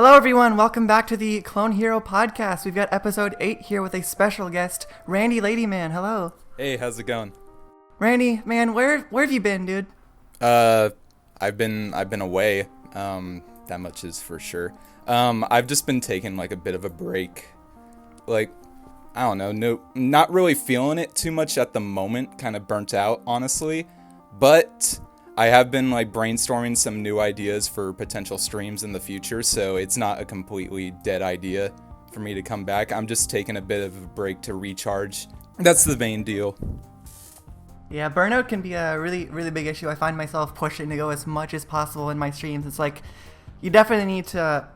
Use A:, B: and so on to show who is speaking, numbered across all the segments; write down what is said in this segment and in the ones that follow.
A: Hello everyone, welcome back to the Clone Hero podcast. We've got episode 8 here with a special guest, Randyladyman. Hello.
B: Hey, how's it going?
A: Randy, man, where have you been, dude?
B: I've been away. That much is for sure. I've just been taking like a bit of a break. Like, I don't know, not really feeling it too much at the moment, kind of burnt out, honestly. But I have been like brainstorming some new ideas for potential streams in the future, so it's not a completely dead idea for me to come back. I'm just taking a bit of a break to recharge. That's the main deal.
A: Yeah, burnout can be a really, really big issue. I find myself pushing to go as much as possible in my streams. It's like, you definitely need to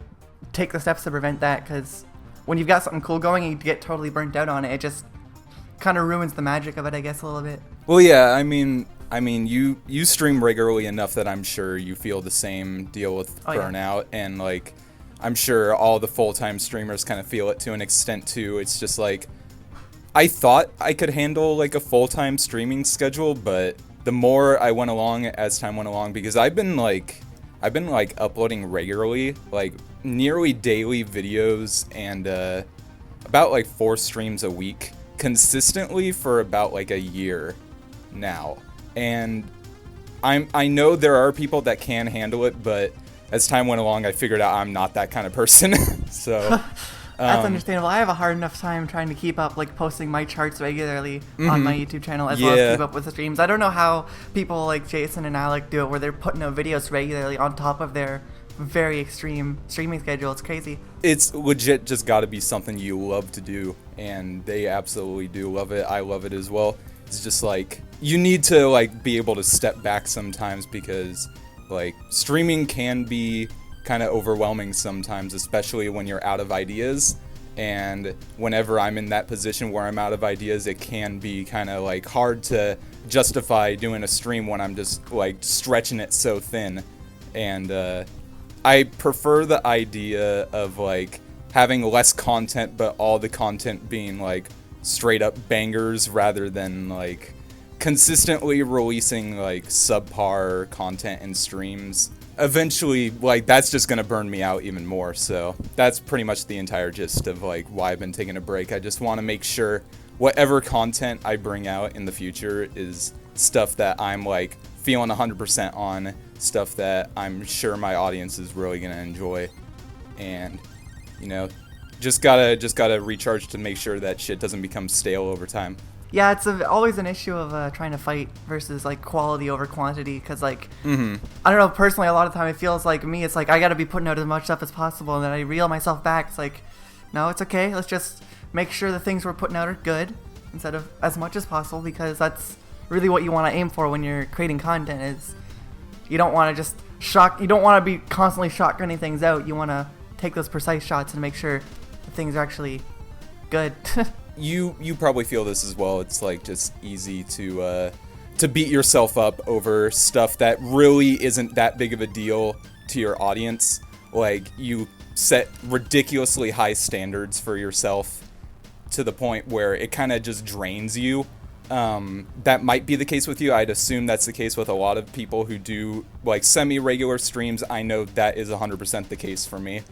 A: take the steps to prevent that, because when you've got something cool going and you get totally burnt out on it, it just kind of ruins the magic of it, I guess, a little bit.
B: Well, yeah, I mean, you stream regularly enough that I'm sure you feel the same deal with burnout, and like, I'm sure all the full-time streamers kind of feel it to an extent too. It's just like, I thought I could handle like a full-time streaming schedule, but the more I went along as time went along, because I've been like uploading regularly, like nearly daily videos, and about like 4 streams a week consistently for about like a year now. And I know there are people that can handle it, but as time went along, I figured out I'm not that kind of person. So
A: that's understandable. I have a hard enough time trying to keep up, like posting my charts regularly on my YouTube channel, as well as keep up with the streams. I don't know how people like Jason and Alec do it, where they're putting out videos regularly on top of their very extreme streaming schedule. It's crazy. It's
B: legit just got to be something you love to do, and they absolutely do love it. I love it as well. It's just like, you need to like be able to step back sometimes, because like streaming can be kind of overwhelming sometimes, especially when you're out of ideas. And whenever I'm in that position where I'm out of ideas, it can be kind of like hard to justify doing a stream when I'm just like stretching it so thin. And I prefer the idea of like having less content, but all the content being like straight up bangers, rather than like consistently releasing like subpar content and streams. Eventually, like, that's just gonna burn me out even more. So that's pretty much the entire gist of like why I've been taking a break. I just want to make sure whatever content I bring out in the future is stuff that I'm like feeling 100% on, stuff that I'm sure my audience is really gonna enjoy. And you know, just gotta recharge to make sure that shit doesn't become stale over time.
A: Yeah, it's always an issue of trying to fight versus like quality over quantity, because like, I don't know, personally, a lot of the time it feels like me, it's like I gotta be putting out as much stuff as possible, and then I reel myself back. It's like, no, it's okay, let's just make sure the things we're putting out are good instead of as much as possible, because that's really what you want to aim for when you're creating content. Is you don't want to just you don't want to be constantly shotgunning things out. You want to take those precise shots and make sure that things are actually good.
B: You probably feel this as well. It's like just easy to beat yourself up over stuff that really isn't that big of a deal to your audience. Like, you set ridiculously high standards for yourself to the point where it kind of just drains you. That might be the case with you. I'd assume that's the case with a lot of people who do like semi-regular streams. I know that is 100% the case for me.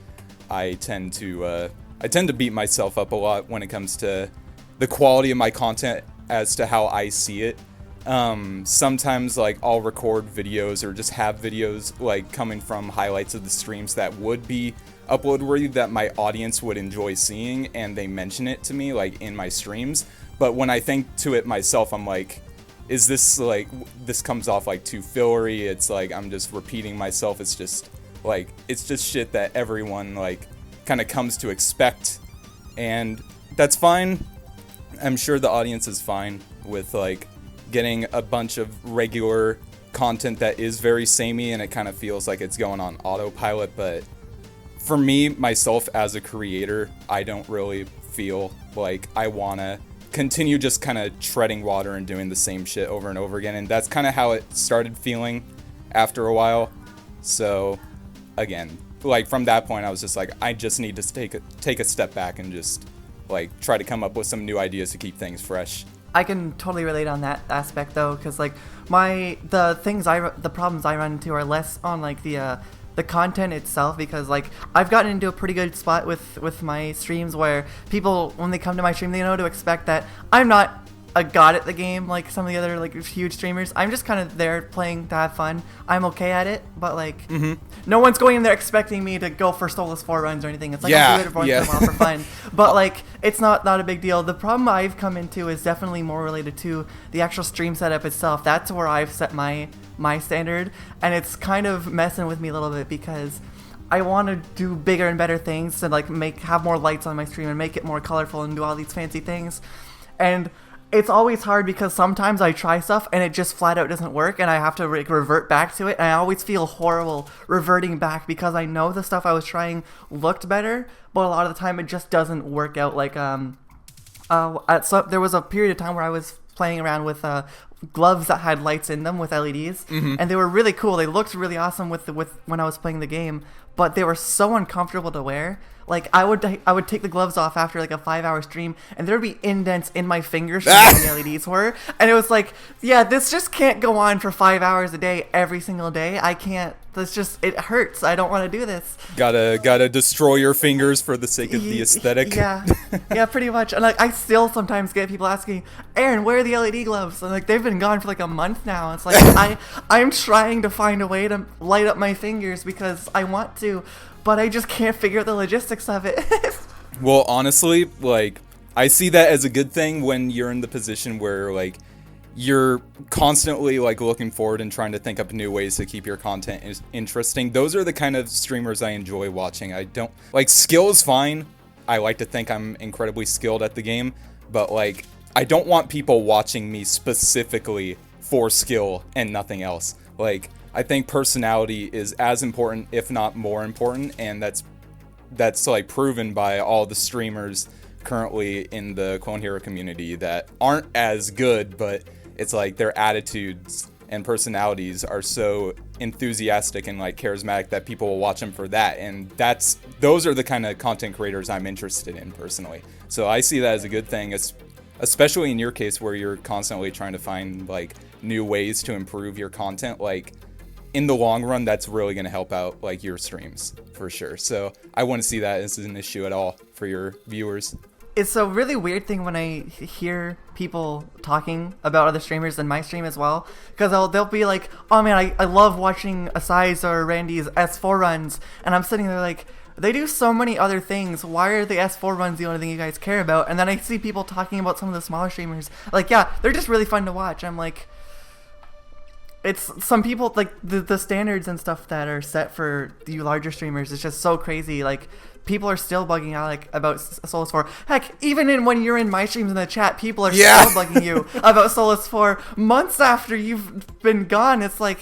B: I tend to beat myself up a lot when it comes to the quality of my content as to how I see it. Sometimes like I'll record videos or just have videos like coming from highlights of the streams that would be upload worthy, that my audience would enjoy seeing, and they mention it to me like in my streams. But when I think to it myself, I'm like, is this like, this comes off like too fillery? It's like I'm just repeating myself. It's just shit that everyone like kind of comes to expect, and that's fine. I'm sure the audience is fine with like getting a bunch of regular content that is very samey and it kind of feels like it's going on autopilot. But for me, myself as a creator, I don't really feel like I want to continue just kind of treading water and doing the same shit over and over again. And that's kind of how it started feeling after a while. So again, like from that point, I was just like, I just need to take a step back and just like try to come up with some new ideas to keep things fresh.
A: I can totally relate on that aspect though, because like the problems I run into are less on like the the content itself, because like I've gotten into a pretty good spot with my streams where people, when they come to my stream, they know to expect that I'm not a god at the game like some of the other like huge streamers. I'm just kind of there playing to have fun. I'm okay at it, but like no one's going in there expecting me to go for Soulless 4 runs or anything. It's like I'll do it every once in a while for fun, but like it's not a big deal. The problem I've come into is definitely more related to the actual stream setup itself. That's where I've set my standard, and it's kind of messing with me a little bit because I want to do bigger and better things, to like have more lights on my stream and make it more colorful and do all these fancy things. And it's always hard because sometimes I try stuff and it just flat out doesn't work, and I have to revert back to it, and I always feel horrible reverting back because I know the stuff I was trying looked better, but a lot of the time it just doesn't work out. Like there was a period of time where I was playing around with gloves that had lights in them with LEDs, and they were really cool. They looked really awesome with when I was playing the game, but they were so uncomfortable to wear. Like I would take the gloves off after like a 5-hour stream, and there would be indents in my fingers from where the LEDs were, and it was like, yeah, this just can't go on for 5 hours a day every single day. I can't. That's just, it hurts. I don't want to do this.
B: Gotta destroy your fingers for the sake of the aesthetic.
A: Yeah, pretty much. And like I still sometimes get people asking, Aren, where are the LED gloves? And like they've been gone for like a month now. It's like I'm trying to find a way to light up my fingers because I want to, but I just can't figure out the logistics of it.
B: Well, honestly, like I see that as a good thing when you're in the position where like you're constantly like looking forward and trying to think up new ways to keep your content interesting. Those are the kind of streamers I enjoy watching. I don't like, skill is fine. I like to think I'm incredibly skilled at the game, but like I don't want people watching me specifically for skill and nothing else. Like I think personality is as important, if not more important, and that's like proven by all the streamers currently in the Clone Hero community that aren't as good, but it's like their attitudes and personalities are so enthusiastic and like charismatic that people will watch them for that, and those are the kind of content creators I'm interested in personally. So I see that as a good thing, especially in your case where you're constantly trying to find like new ways to improve your content. Like in the long run, that's really going to help out like your streams for sure. So I wouldn't see that as an issue at all for your viewers.
A: It's a really weird thing when I hear people talking about other streamers in my stream as well, because they'll be like, oh man, I love watching Asai's or Randy's S4 runs, and I'm sitting there like, they do so many other things, why are the S4 runs the only thing you guys care about? And then I see people talking about some of the smaller streamers, like, yeah, they're just really fun to watch. I'm like, it's some people, like, the standards and stuff that are set for the larger streamers is just so crazy. Like, people are still bugging out like about Soulless 4. Heck, even when you're in my streams in the chat, people are still bugging you about Soulless 4 months after you've been gone. It's like,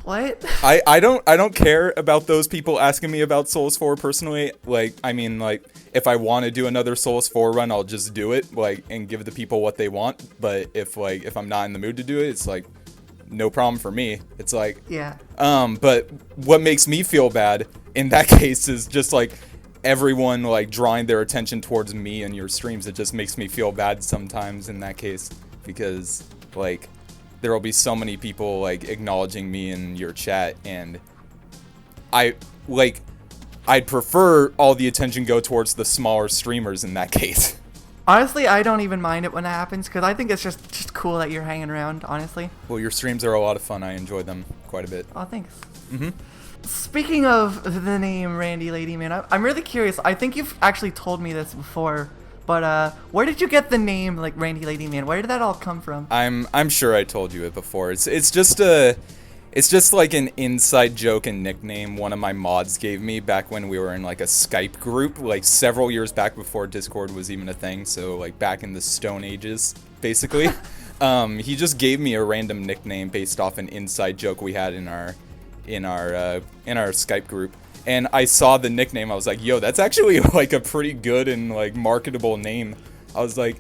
A: what?
B: I don't care about those people asking me about Soulless 4 personally. Like, I mean, like, if I want to do another Soulless 4 run, I'll just do it, like, and give the people what they want. But if I'm not in the mood to do it, it's like, no problem for me. It's like,
A: yeah.
B: But what makes me feel bad in that case is just like everyone like drawing their attention towards me and your streams. It just makes me feel bad sometimes in that case, because like there will be so many people like acknowledging me in your chat, and I'd prefer all the attention go towards the smaller streamers in that case.
A: Honestly, I don't even mind it when that happens, because I think it's just cool that you're hanging around, honestly.
B: Well, your streams are a lot of fun. I enjoy them quite a bit.
A: Oh, thanks. Speaking of the name Randyladyman, I'm really curious. I think you've actually told me this before, but where did you get the name, like, Randyladyman? Where did that all come from?
B: I'm sure I told you it before. It's just like an inside joke and nickname one of my mods gave me back when we were in like a Skype group, like several years back before Discord was even a thing. So like back in the Stone Ages, basically. He just gave me a random nickname based off an inside joke we had in our Skype group. And I saw the nickname. I was like, yo, that's actually like a pretty good and like marketable name. I was like,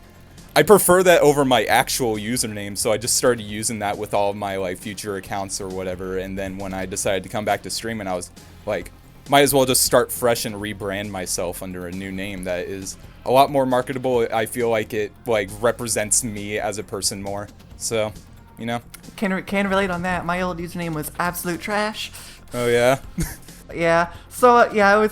B: I prefer that over my actual username, so I just started using that with all of my like future accounts or whatever. And then when I decided to come back to streaming, I was like, might as well just start fresh and rebrand myself under a new name that is a lot more marketable. I feel like it like represents me as a person more. So, you know.
A: Can relate on that. My old username was absolute trash.
B: Oh yeah.
A: Yeah. So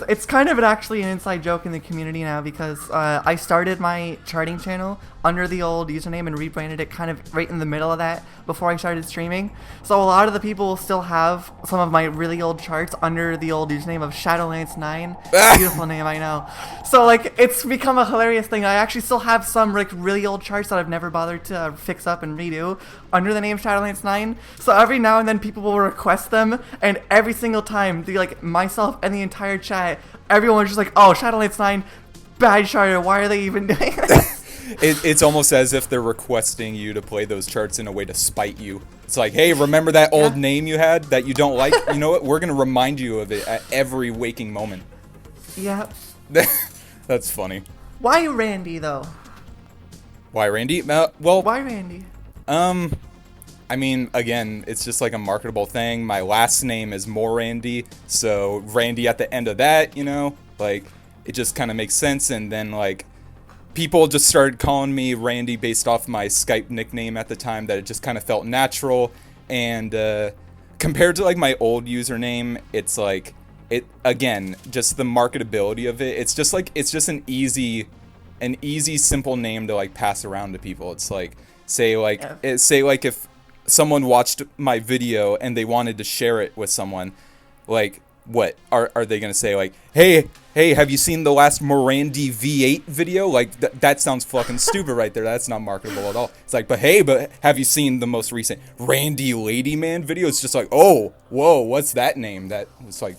A: it's kind of actually an inside joke in the community now because I started my charting channel under the old username and rebranded it kind of right in the middle of that before I started streaming. So a lot of the people will still have some of my really old charts under the old username of Shadowlance9. Beautiful name, I know. So like it's become a hilarious thing. I actually still have some like really old charts that I've never bothered to fix up and redo under the name Shadowlance9. So every now and then people will request them, and every single time myself and the entire chat, everyone's just like, oh, Shadowlance9, bad charter, why are they even doing this?
B: It's almost as if they're requesting you to play those charts in a way to spite you. It's like, hey, remember that old name you had that you don't like? You know what? We're going to remind you of it at every waking moment.
A: Yeah.
B: That's funny.
A: Why Randy, though?
B: Why Randy? Well,
A: why Randy?
B: I mean, again, it's just like a marketable thing. My last name is more Randy, so Randy at the end of that, you know, like, it just kind of makes sense. And then, like, people just started calling me Randy based off my Skype nickname at the time, that it just kind of felt natural. And compared to, like, my old username, it's like, again, just the marketability of it. It's just like, it's just an easy, simple name to, like, pass around to people. It's like, say if someone watched my video and they wanted to share it with someone, like, what are they gonna say? Like, hey, have you seen the last Mirandy V8 video? Like, that sounds fucking stupid right there. That's not marketable at all. It's like, but have you seen the most recent Randyladyman video? It's just like, oh, whoa, what's that name? That was like,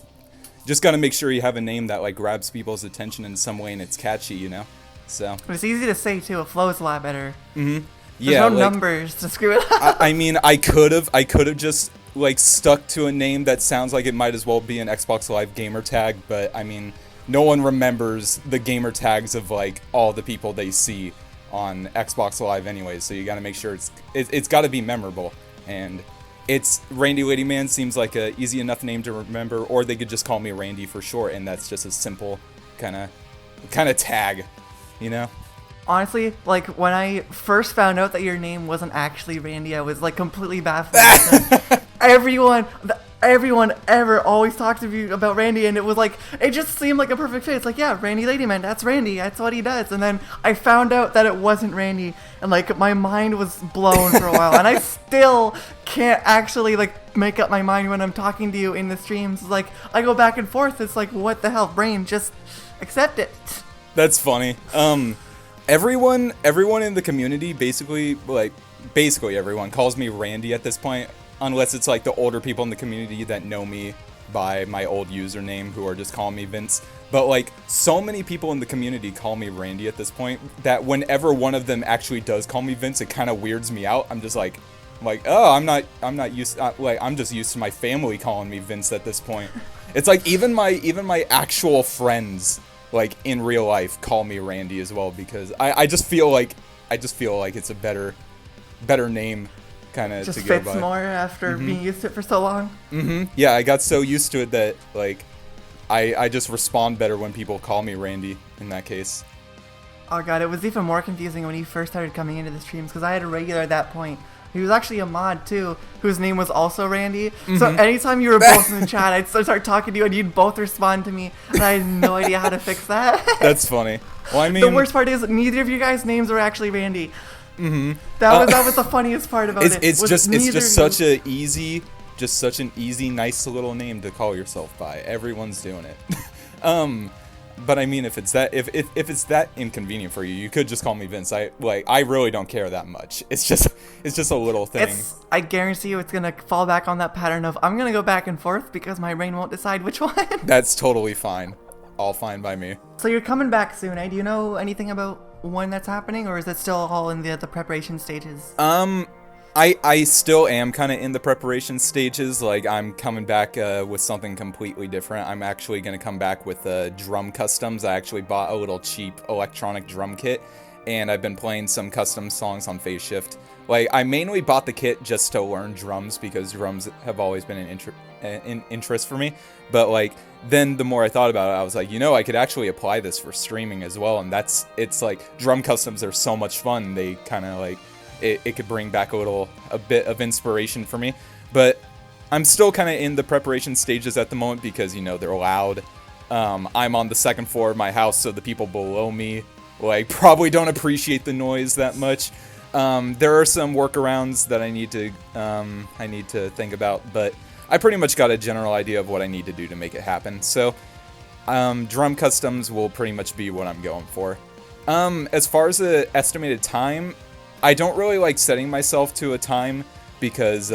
B: just gotta make sure you have a name that like grabs people's attention in some way and it's catchy, you know. So
A: it's easy to say too. It flows a lot better.
B: Mm-hmm.
A: There's no numbers to screw it up.
B: I mean, I could have just like stuck to a name that sounds like it might as well be an Xbox Live gamer tag, but I mean, no one remembers the gamer tags of like all the people they see on Xbox Live anyway, so you got to make sure it's got to be memorable. And it's Randyladyman seems like a easy enough name to remember, or they could just call me Randy for short, and that's just a simple kind of tag, you know.
A: Honestly, like, when I first found out that your name wasn't actually Randy, I was, like, completely baffled. Everyone ever always talked to me about Randy, and it was, like, it just seemed like a perfect fit. It's like, yeah, Randyladyman, that's Randy, that's what he does. And then I found out that it wasn't Randy, and, like, my mind was blown for a while. And I still can't actually, like, make up my mind when I'm talking to you in the streams. Like, I go back and forth. It's like, what the hell, brain, just accept it.
B: That's funny. Everyone in the community basically everyone calls me Randy at this point, unless it's like the older people in the community that know me by my old username who are just calling me Vince. But like, so many people in the community call me Randy at this point that whenever one of them actually does call me Vince, it kind of weirds me out. I'm just like, oh, I'm not used I'm just used to my family calling me Vince at this point. It's like even my actual friends, like in real life, call me Randy as well, because I just feel like it's a better name kind of to go by.
A: Just fits more after being used to it for so long.
B: Yeah, I got so used to it that like I just respond better when people call me Randy in that case.
A: Oh god, it was even more confusing when he first started coming into the streams, because I had a regular at that point. He was actually a mod too, whose name was also Randy. So anytime you were both in the chat, I'd start talking to you and you'd both respond to me, and I had no idea how to fix that.
B: That's funny. Well, I mean,
A: the worst part is neither of you guys' names were actually Randy. That was the funniest part about it.
B: It's just such an easy, nice little name to call yourself by. Everyone's doing it. But I mean, if it's that inconvenient for you, you could just call me Vince. I really don't care that much. It's just a little thing.
A: I guarantee you it's gonna fall back on that pattern of I'm gonna go back and forth because my brain won't decide which one.
B: That's totally fine. All fine by me.
A: So you're coming back soon, eh? Do you know anything about when that's happening, or is it still all in the preparation stages?
B: I still am kind of in the preparation stages. Like, I'm coming back with something completely different. I'm actually going to come back with drum customs. I actually bought a little cheap electronic drum kit, and I've been playing some custom songs on Phase Shift. Like, I mainly bought the kit just to learn drums, because drums have always been an interest for me. But, like, then the more I thought about it, I was like, you know, I could actually apply this for streaming as well. And it's like, drum customs are so much fun. They kind of, like, it could bring back a bit of inspiration for me. But I'm still kind of in the preparation stages at the moment because, you know, they're loud. I'm on the second floor of my house, so the people below me, like, probably don't appreciate the noise that much. There are some workarounds that I need to think about, but I pretty much got a general idea of what I need to do to make it happen. So, drum customs will pretty much be what I'm going for. As far as the estimated time, I don't really like setting myself to a time because,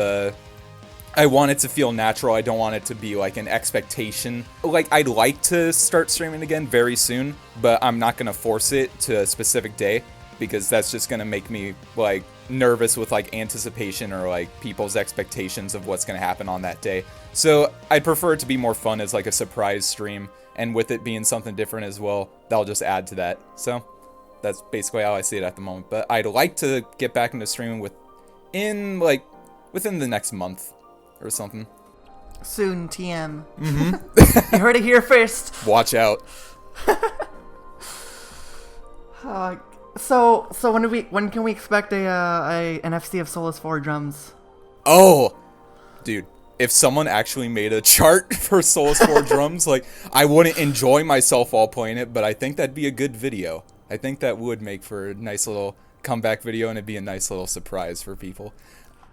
B: I want it to feel natural. I don't want it to be like an expectation. Like, I'd like to start streaming again very soon, but I'm not going to force it to a specific day because that's just going to make me like nervous with like anticipation or like people's expectations of what's going to happen on that day. So I'd prefer it to be more fun as like a surprise stream, and with it being something different as well, that'll just add to that. So that's basically how I see it at the moment. But I'd like to get back into streaming within the next month or something.
A: SoonTM. You heard it here first.
B: Watch out.
A: So when can we expect an NFC of Soulless 4 drums?
B: Oh, dude, if someone actually made a chart for Soulless 4 drums, like, I wouldn't enjoy myself while playing it, but I think that'd be a good video. I think that would make for a nice little comeback video, and it'd be a nice little surprise for people.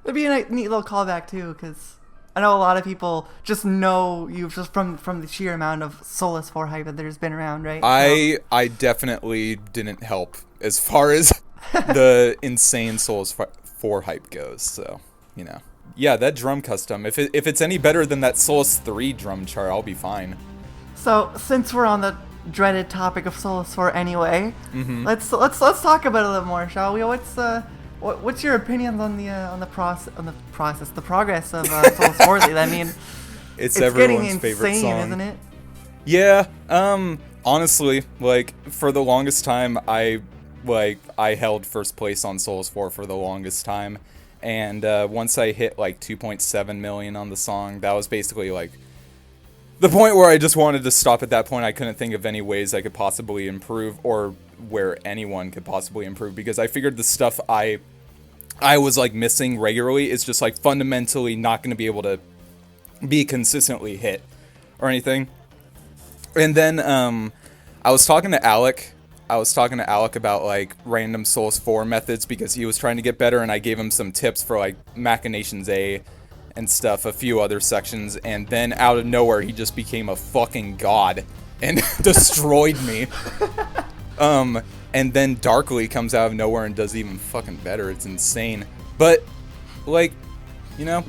A: It'd be a neat little callback too, because I know a lot of people just know you just from the sheer amount of Soulless 4 hype that there's been around, right?
B: I definitely didn't help as far as the insane Soulless 4 hype goes, so, you know. Yeah, that drum custom, if it's any better than that Soulless 3 drum chart, I'll be fine. So, since we're on the dreaded topic of Soulless 4 anyway, let's talk about it a little more, shall we? What's your opinions on the progress of Soulless 4? I mean, it's everyone's favorite song,
A: isn't it?
B: Yeah. Honestly, like, for the longest time, I held first place on Soulless 4 for the longest time, and once I hit like 2.7 million on the song, that was basically like the point where I just wanted to stop. At that point, I couldn't think of any ways I could possibly improve, or where anyone could possibly improve, because I figured the stuff I was like missing regularly is just like fundamentally not going to be able to be consistently hit or anything. And then I was talking to Alec about like random Soulless 4 methods because he was trying to get better, and I gave him some tips for like Machinations A and stuff, a few other sections, and then out of nowhere he just became a fucking god and destroyed me. And then Darkly comes out of nowhere and does even fucking better. It's insane. But, like, you know,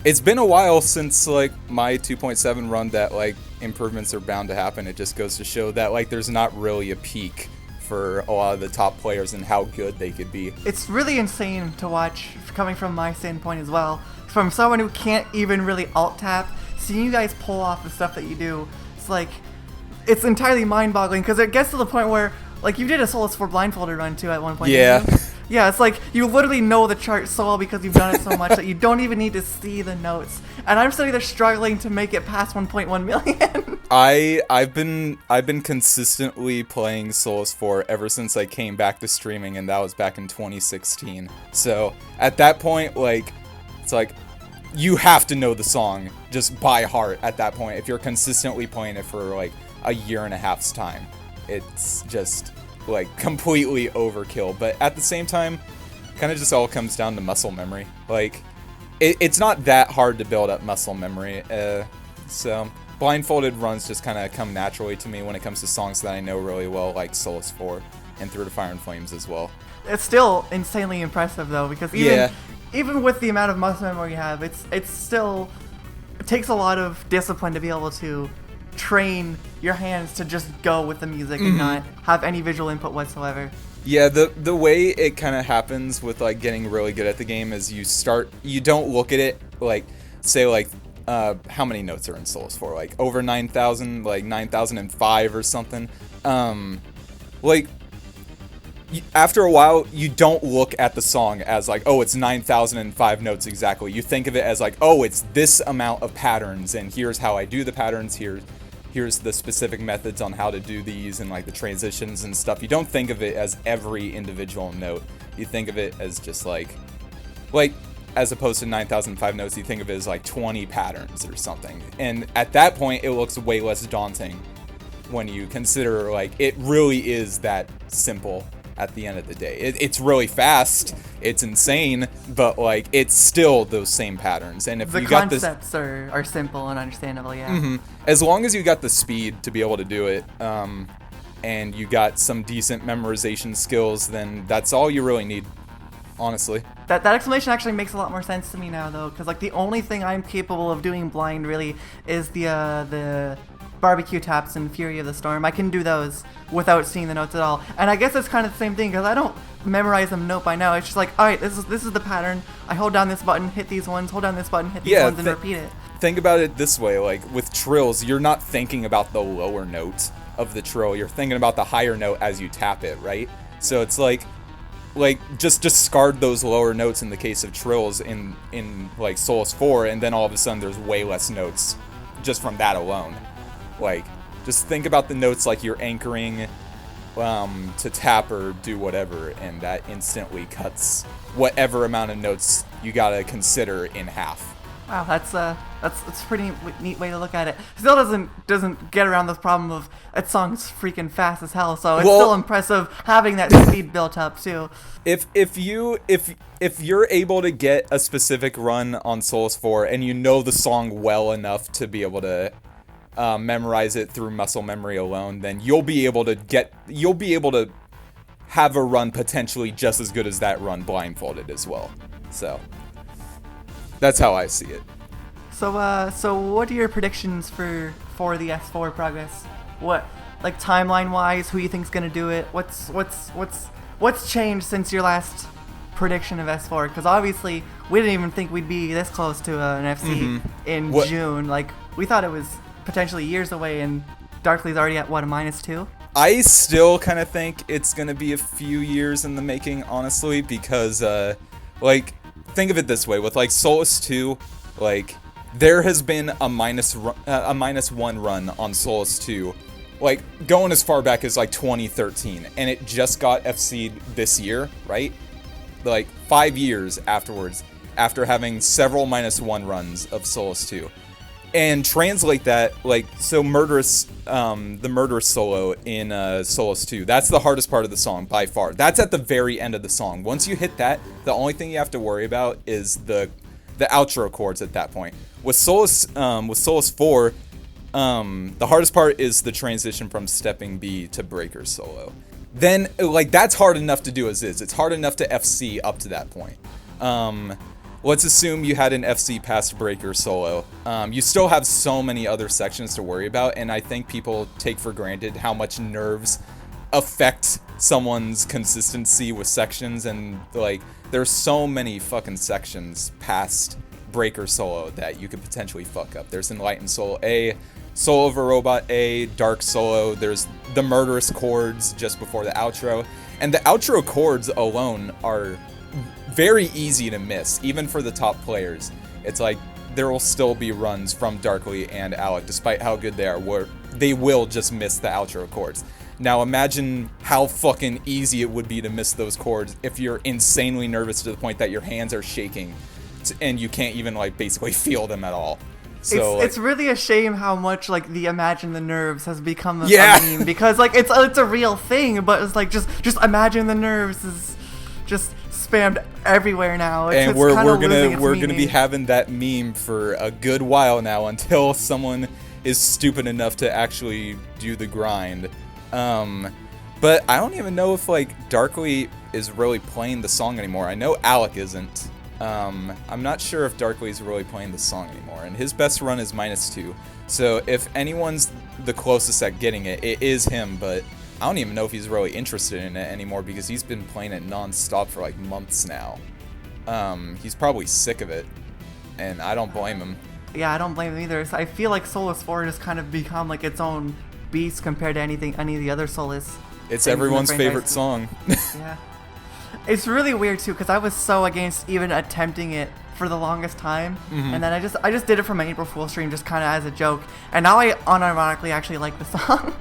B: it's been a while since, like, my 2.7 run that, like, improvements are bound to happen. It just goes to show that, like, there's not really a peak for a lot of the top players and how good they could be.
A: It's really insane to watch, coming from my standpoint as well. From someone who can't even really alt-tap, seeing you guys pull off the stuff that you do, it's like, it's entirely mind-boggling, because it gets to the point where, like, you did a Soulless 4 blindfolded run, too, at one point.
B: Yeah.
A: Yeah, it's like, you literally know the chart so well because you've done it so much that you don't even need to see the notes. And I'm sitting there struggling to make it past 1.1 million.
B: I've been consistently playing Soulless 4 ever since I came back to streaming, and that was back in 2016. So, at that point, like, it's like, you have to know the song just by heart at that point if you're consistently playing it for, like, a year and a half's time. It's just, like, completely overkill. But at the same time, kind of just all comes down to muscle memory. Like, it's not that hard to build up muscle memory. So blindfolded runs just kind of come naturally to me when it comes to songs that I know really well, like Soulless 4 and Through the Fire and Flames as well.
A: It's still insanely impressive, though, because even with the amount of muscle memory you have, it takes a lot of discipline to be able to train your hands to just go with the music and not have any visual input whatsoever.
B: Yeah, the way it kind of happens with, like, getting really good at the game is you don't look at it, like, say, like, how many notes are in Soulless 4? Like, over 9,000, like, 9,005 or something. Like, after a while, you don't look at the song as, like, oh, it's 9,005 notes exactly. You think of it as, like, oh, it's this amount of patterns, and here's how I do the patterns, here's the specific methods on how to do these, and, like, the transitions and stuff. You don't think of it as every individual note. You think of it as just, like, as opposed to 9,005 notes, you think of it as like 20 patterns or something. And at that point, it looks way less daunting when you consider like it really is that simple at the end of the day. It's really fast, it's insane, but like it's still those same patterns. And if
A: the
B: you got this,
A: concepts are simple and understandable, yeah.
B: as long as you got the speed to be able to do it, and you got some decent memorization skills, then that's all you really need, honestly.
A: That explanation actually makes a lot more sense to me now, though, because like the only thing I'm capable of doing blind really is the barbecue taps and Fury of the Storm. I can do those without seeing the notes at all, and I guess it's kind of the same thing because I don't memorize them note by note. It's just like, all right, this is the pattern. I hold down this button, hit these ones. Hold down this button, hit these ones, and repeat it.
B: Think about it this way: like with trills, you're not thinking about the lower note of the trill. You're thinking about the higher note as you tap it, right? So it's like just discard those lower notes in the case of trills in like Soulless 4, and then all of a sudden there's way less notes just from that alone. Like, just think about the notes like you're anchoring to tap or do whatever, and that instantly cuts whatever amount of notes you gotta consider in half.
A: Wow, that's a pretty neat way to look at it. Still doesn't get around this problem of that song's freaking fast as hell. So it's still impressive having that speed built up too.
B: If you're able to get a specific run on Soulless 4 and you know the song well enough to be able to memorize it through muscle memory alone, then you'll be able to have a run potentially just as good as that run blindfolded as well. So that's how I see it.
A: So what are your predictions for the S4 progress? What, like timeline wise, who you think's gonna do it? What's changed since your last prediction of S4? Because obviously we didn't even think we'd be this close to an FC in June. Like we thought it was potentially years away, and Darkly's already at what, a -2?
B: I still kind of think it's gonna be a few years in the making, honestly, because like think of it this way: with like Soulless 2, like there has been a -1 run on Soulless 2, like going as far back as like 2013, and it just got FC'd this year, right? Like 5 years afterwards, after having several -1 runs of Soulless 2. And translate that, like, so Murderous, the Murderous solo in Soulless 2, that's the hardest part of the song, by far. That's at the very end of the song. Once you hit that, the only thing you have to worry about is the outro chords at that point. With Soulless 4, the hardest part is the transition from Stepping B to Breaker solo. Then, like, that's hard enough to do as is. It's hard enough to FC up to that point. Let's assume you had an FC past Breaker solo. You still have so many other sections to worry about, and I think people take for granted how much nerves affect someone's consistency with sections, and like there's so many fucking sections past Breaker solo that you could potentially fuck up. There's Enlightened Soul A, Soul of a Robot A, Dark Solo, there's the Murderous chords just before the outro, and the outro chords alone are very easy to miss, even for the top players. It's like there will still be runs from Darkly and Alec, despite how good they are, where they will just miss the outro chords. Now imagine how fucking easy it would be to miss those chords if you're insanely nervous to the point that your hands are shaking and you can't even like basically feel them at all. So
A: it's really a shame how much like the Imagine the Nerves has become a meme, because like it's a real thing, but it's like just Imagine the Nerves is just spammed everywhere now.
B: And we're gonna be having that meme for a good while now until someone is stupid enough to actually do the grind. But I don't even know if like Darkly is really playing the song anymore. I know Alec isn't. I'm not sure if Darkly's really playing the song anymore, and his best run is -2. So if anyone's the closest at getting it, it is him, but I don't even know if he's really interested in it anymore because he's been playing it non-stop for like months now. He's probably sick of it, and I don't blame him.
A: Yeah, I don't blame him either. So I feel like Soulless 4 has kind of become like its own beast compared to any of the other Soulless.
B: It's everyone's favorite song.
A: Yeah. It's really weird too, because I was so against even attempting it for the longest time, and then I just did it for my April Fool's stream just kind of as a joke, and now I unironically actually like the song.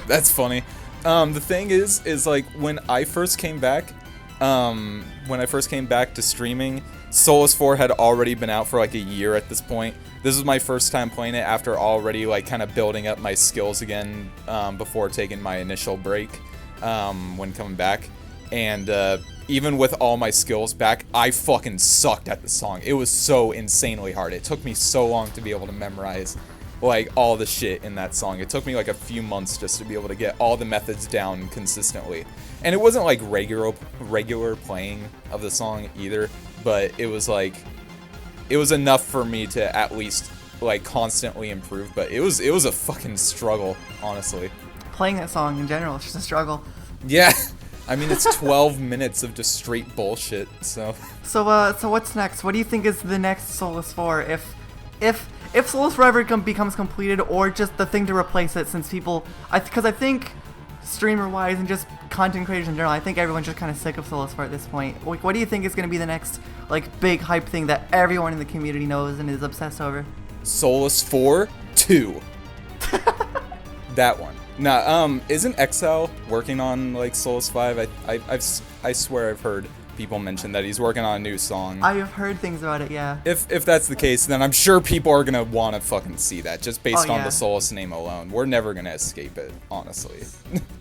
B: That's funny. The thing is like when I first came back to streaming, Soulless 4 had already been out for like a year at this point. This was my first time playing it after already like kind of building up my skills again before taking my initial break when coming back. And even with all my skills back, I fucking sucked at the song. It was so insanely hard. It took me so long to be able to memorize like all the shit in that song. It took me like a few months just to be able to get all the methods down consistently. And it wasn't like regular playing of the song either, but it was like it was enough for me to at least like constantly improve. But it was a fucking struggle, honestly.
A: Playing that song in general is just a struggle.
B: Yeah. I mean, it's 12 minutes of just straight bullshit, so...
A: So what's next? What do you think is the next Soulless 4? If Soulless Forever becomes completed, or just the thing to replace it, since people... Because I think, streamer-wise and just content creators in general, I think everyone's just kind of sick of Soulless 4 at this point. What do you think is going to be the next, like, big hype thing that everyone in the community knows and is obsessed over?
B: Soulless 4 2. That one. Nah, isn't Exile working on, like, Soulless 5? I swear I've heard people mention that he's working on a new song.
A: I have heard things about it, yeah.
B: If that's the case, then I'm sure people are gonna want to fucking see that, just based on the Soulless name alone. We're never gonna escape it, honestly.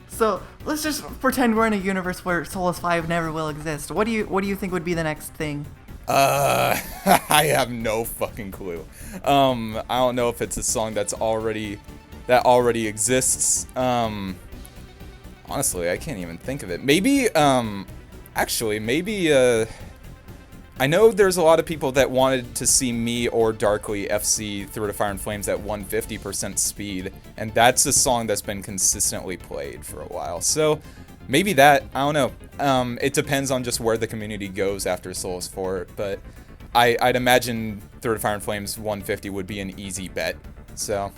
A: So, let's just pretend we're in a universe where Soulless 5 never will exist. What do you think would be the next thing?
B: I have no fucking clue. I don't know if it's a song that already exists. Honestly, I can't even think of it. Maybe, I know there's a lot of people that wanted to see me or Darkly FC Through the Fire and Flames at 150% speed, and that's a song that's been consistently played for a while. So, maybe that, I don't know. It depends on just where the community goes after Soulless 4, but I'd imagine Through the Fire and Flames 150 would be an easy bet, so...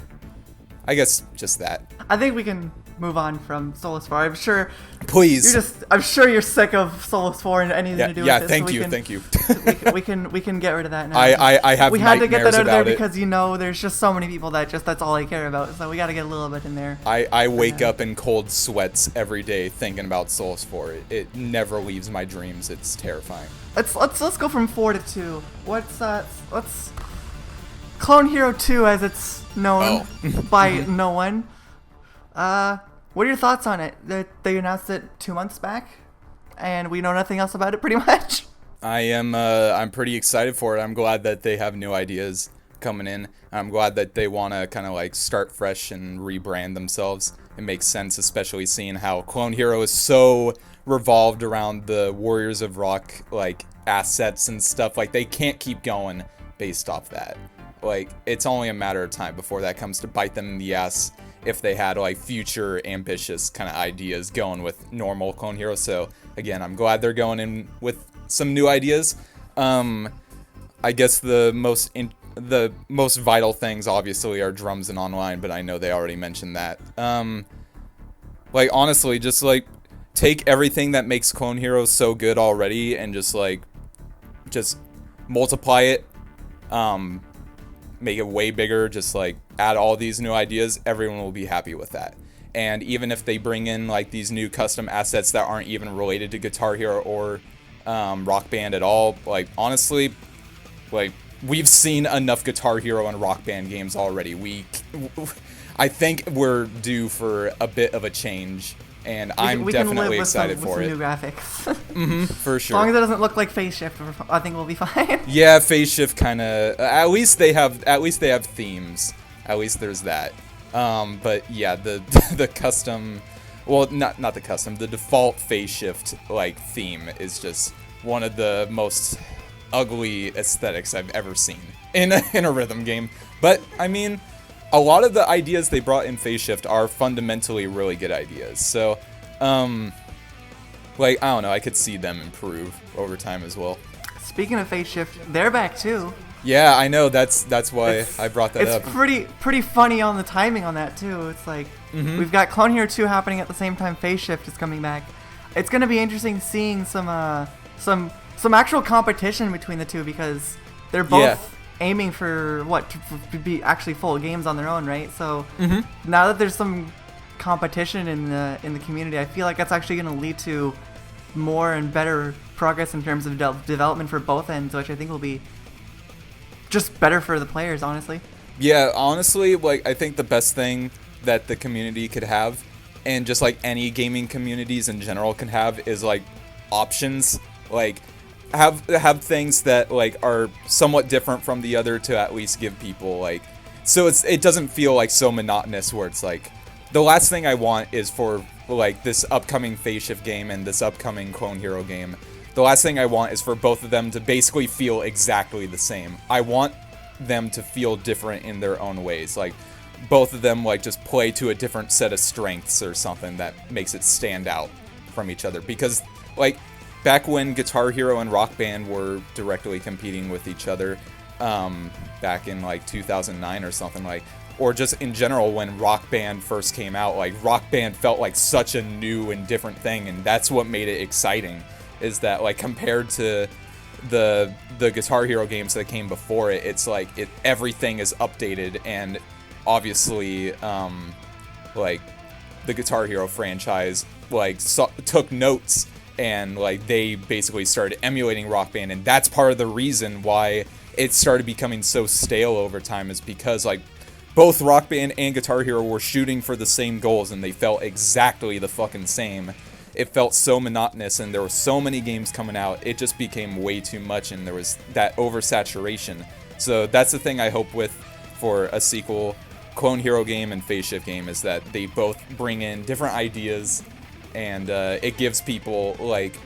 B: I guess just that.
A: I think we can move on from Soulless 4. I'm sure.
B: Please.
A: I'm sure you're sick of Soulless 4 and anything to do with it.
B: Yeah, thank you.
A: we can get rid of that now.
B: I have.
A: We had to get that out of there
B: it.
A: because there's just so many people that's all I care about. So we got to get a little bit in there.
B: I wake up in cold sweats every day thinking about Soulless 4. It never leaves my dreams. It's terrifying.
A: Let's go from 4 to 2. Let's Clone Hero 2 as it's known by no one. What are your thoughts on it? They announced it 2 months back, and we know nothing else about it pretty much.
B: I'm pretty excited for it. I'm glad that they have new ideas coming in. I'm glad that they want to kind of like start fresh and rebrand themselves. It makes sense, especially seeing how Clone Hero is so revolved around the Warriors of Rock like assets and stuff. Like they can't keep going based off that. Like, it's only a matter of time before that comes to bite them in the ass if they had, like, future ambitious kind of ideas going with normal Clone Heroes. So, again, I'm glad they're going in with some new ideas. I guess the most vital things, obviously, are drums and online, but I know they already mentioned that. Like, honestly, just, like, take everything that makes Clone Heroes so good already and just multiply it. Make it way bigger, just like add all these new ideas, everyone will be happy with that. And even if they bring in like these new custom assets that aren't even related to Guitar Hero or Rock Band at all, like honestly, like we've seen enough Guitar Hero and Rock Band games already. I think we're due for a bit of a change, and I'm definitely excited for it.
A: New graphics.
B: For sure.
A: As long as it doesn't look like Phase Shift, I think we'll be fine.
B: Yeah, Phase Shift kind of. At least they have themes. At least there's that. But yeah, the custom. Well, not the custom. The default Phase Shift like theme is just one of the most ugly aesthetics I've ever seen in a rhythm game. But I mean, a lot of the ideas they brought in Phase Shift are fundamentally really good ideas. So, like, I don't know, I could see them improve over time as well.
A: Speaking of Phase Shift, they're back too.
B: Yeah, I know, that's why I brought that up.
A: It's pretty funny on the timing on that too. It's like, we've got Clone Hero 2 happening at the same time Phase Shift is coming back. It's gonna be interesting seeing some actual competition between the two, because they're both aiming for to be actually full games on their own, right? So now that there's some competition in the community, I feel like that's actually going to lead to more and better progress in terms of development for both ends, which I think will be just better for the players, honestly.
B: Yeah, honestly, like, I think the best thing that the community could have, and just like any gaming communities in general can have, is like options. Like, have things that like are somewhat different from the other to at least give people like, so it doesn't feel like so monotonous where it's like, the last thing I want is for like this upcoming Phase Shift game and this upcoming Clone Hero game, the last thing I want is for both of them to basically feel exactly the same. I want them to feel different in their own ways. Like, both of them like just play to a different set of strengths or something that makes it stand out from each other. Because like, back when Guitar Hero and Rock Band were directly competing with each other, back in like 2009 or something, like, or just in general when Rock Band first came out, like, Rock Band felt like such a new and different thing, and that's what made it exciting, is that like, compared to the Guitar Hero games that came before it, it's like everything is updated, and obviously like the Guitar Hero franchise like took notes, and like they basically started emulating Rock Band, and that's part of the reason why it started becoming so stale over time, is because like both Rock Band and Guitar Hero were shooting for the same goals, and they felt exactly the fucking same. It felt so monotonous, and there were so many games coming out, it just became way too much, and there was that oversaturation. So that's the thing I hope with for a sequel Clone Hero game and Phase Shift game, is that they both bring in different ideas, and it gives people like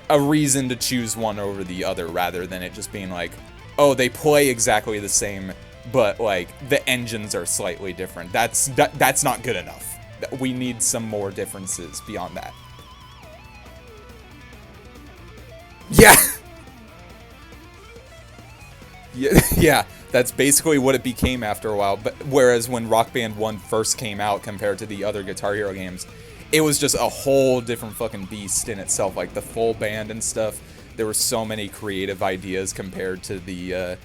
B: a reason to choose one over the other, rather than it just being like, oh, they play exactly the same, but like the engines are slightly different. That's not good enough. We need some more differences beyond that. Yeah. Yeah, that's basically what it became after a while. But whereas when Rock Band 1 first came out compared to the other Guitar Hero games, it was just a whole different fucking beast in itself. Like the full band and stuff, there were so many creative ideas compared to the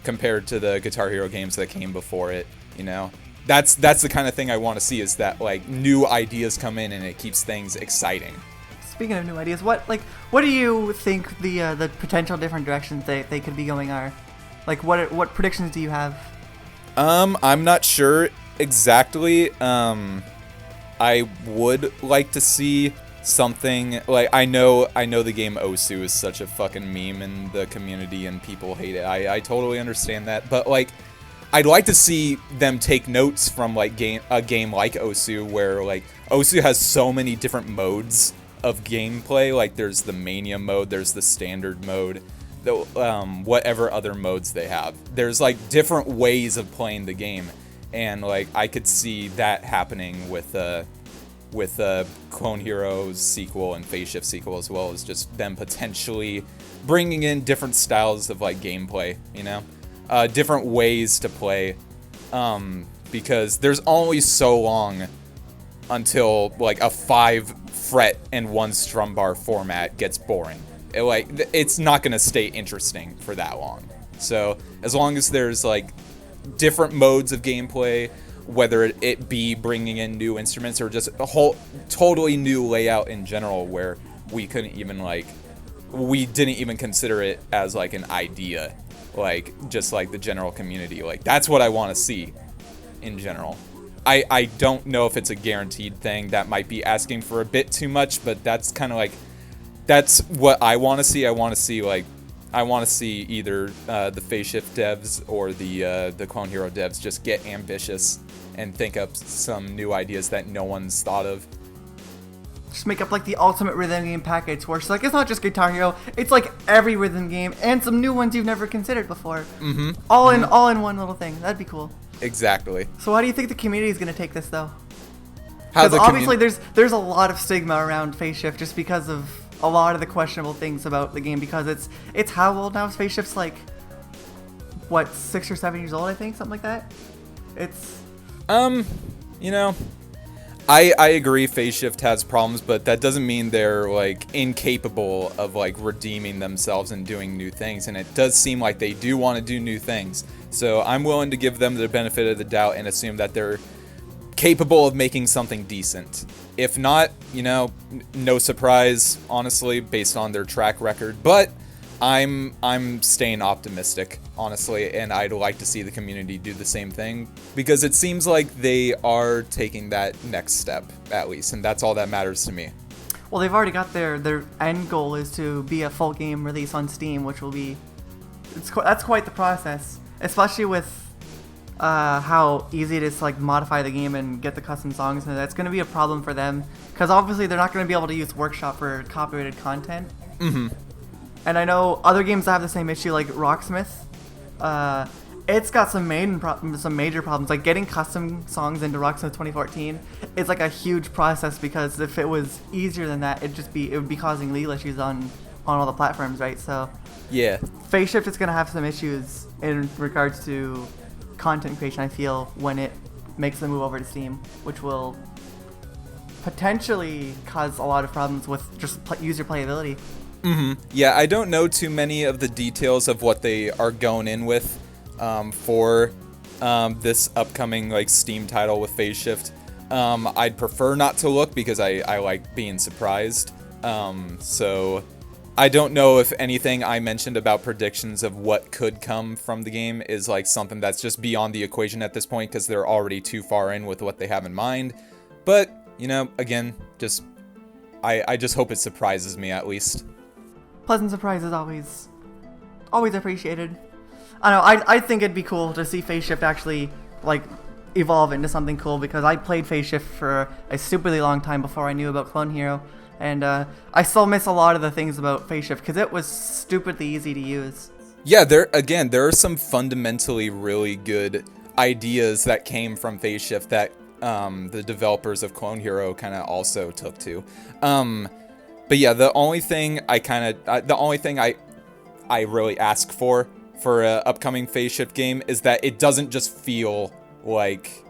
B: Guitar Hero games that came before it. You know, that's the kind of thing I want to see, is that like new ideas come in and it keeps things exciting.
A: Speaking of new ideas, what do you think the potential different directions they could be going are? Like, what predictions do you have?
B: I'm not sure exactly. I would like to see something like, I know the game Osu is such a fucking meme in the community and people hate it. I totally understand that, but like, I'd like to see them take notes from like a game like Osu, where like Osu has so many different modes of gameplay. Like there's the mania mode, there's the standard mode, the whatever other modes they have. There's like different ways of playing the game, and like I could see that happening with Clone Heroes sequel and Phase Shift sequel, as well as just them potentially bringing in different styles of like gameplay, you know, different ways to play, because there's only so long until like a 5 fret and 1 strum bar format gets boring. It's not going to stay interesting for that long. So as long as there's like different modes of gameplay, whether it be bringing in new instruments or just a whole totally new layout in general, where we didn't even consider it as like an idea, like just like the general community, like that's what I want to see in general. I don't know if it's a guaranteed thing. That might be asking for a bit too much, but that's kind of like, that's what I want to see. I want to see either the Phase Shift devs or the Clone Hero devs just get ambitious and think up some new ideas that no one's thought of.
A: Just make up like the ultimate rhythm game package, where it's like, it's not just Guitar Hero, it's like every rhythm game and some new ones you've never considered before. Mm-hmm. All in one little thing. That'd be cool.
B: Exactly.
A: So how do you think the community is going to take this, though? Because obviously there's a lot of stigma around Phase Shift just because of a lot of the questionable things about the game, because it's how old now? Phase Shift's like, what, 6 or 7 years old, I think, something like that. It's
B: you know, I agree Phase Shift has problems, but that doesn't mean they're like incapable of like redeeming themselves and doing new things, and it does seem like they do want to do new things. So I'm willing to give them the benefit of the doubt and assume that they're capable of making something decent. If not, you know, no surprise, honestly, based on their track record. But I'm staying optimistic, honestly, and I'd like to see the community do the same thing, because it seems like they are taking that next step, at least, and that's all that matters to me.
A: Well, they've already got their end goal is to be a full game release on Steam, which will be... that's quite the process, especially with how easy it is to like modify the game and get the custom songs, and that's going to be a problem for them, because obviously they're not going to be able to use Workshop for copyrighted content.
B: Mm-hmm.
A: And I know other games that have the same issue, like Rocksmith. It's got some major problems. Like getting custom songs into Rocksmith 2014 is like a huge process, because if it was easier than that, it would be causing legal issues on all the platforms, right? So
B: yeah,
A: Phase Shift is gonna have some issues in regards to content creation, I feel, when it makes the move over to Steam, which will potentially cause a lot of problems with just user playability.
B: Mm-hmm. Yeah, I don't know too many of the details of what they are going in with for this upcoming like Steam title with Phase Shift. I'd prefer not to look, because I like being surprised. So I don't know if anything I mentioned about predictions of what could come from the game is like something that's just beyond the equation at this point, because they're already too far in with what they have in mind. But, you know, again, I just hope it surprises me at least.
A: Pleasant surprise is always appreciated. I don't know, I think it'd be cool to see Phase Shift actually like evolve into something cool, because I played Phase Shift for a stupidly long time before I knew about Clone Hero, and I still miss a lot of the things about Phase Shift because it was stupidly easy to use.
B: Yeah, there are some fundamentally really good ideas that came from Phase Shift that the developers of Clone Hero kind of also took to. But yeah, the only thing I really ask for an upcoming Phase Shift game is that it doesn't just feel like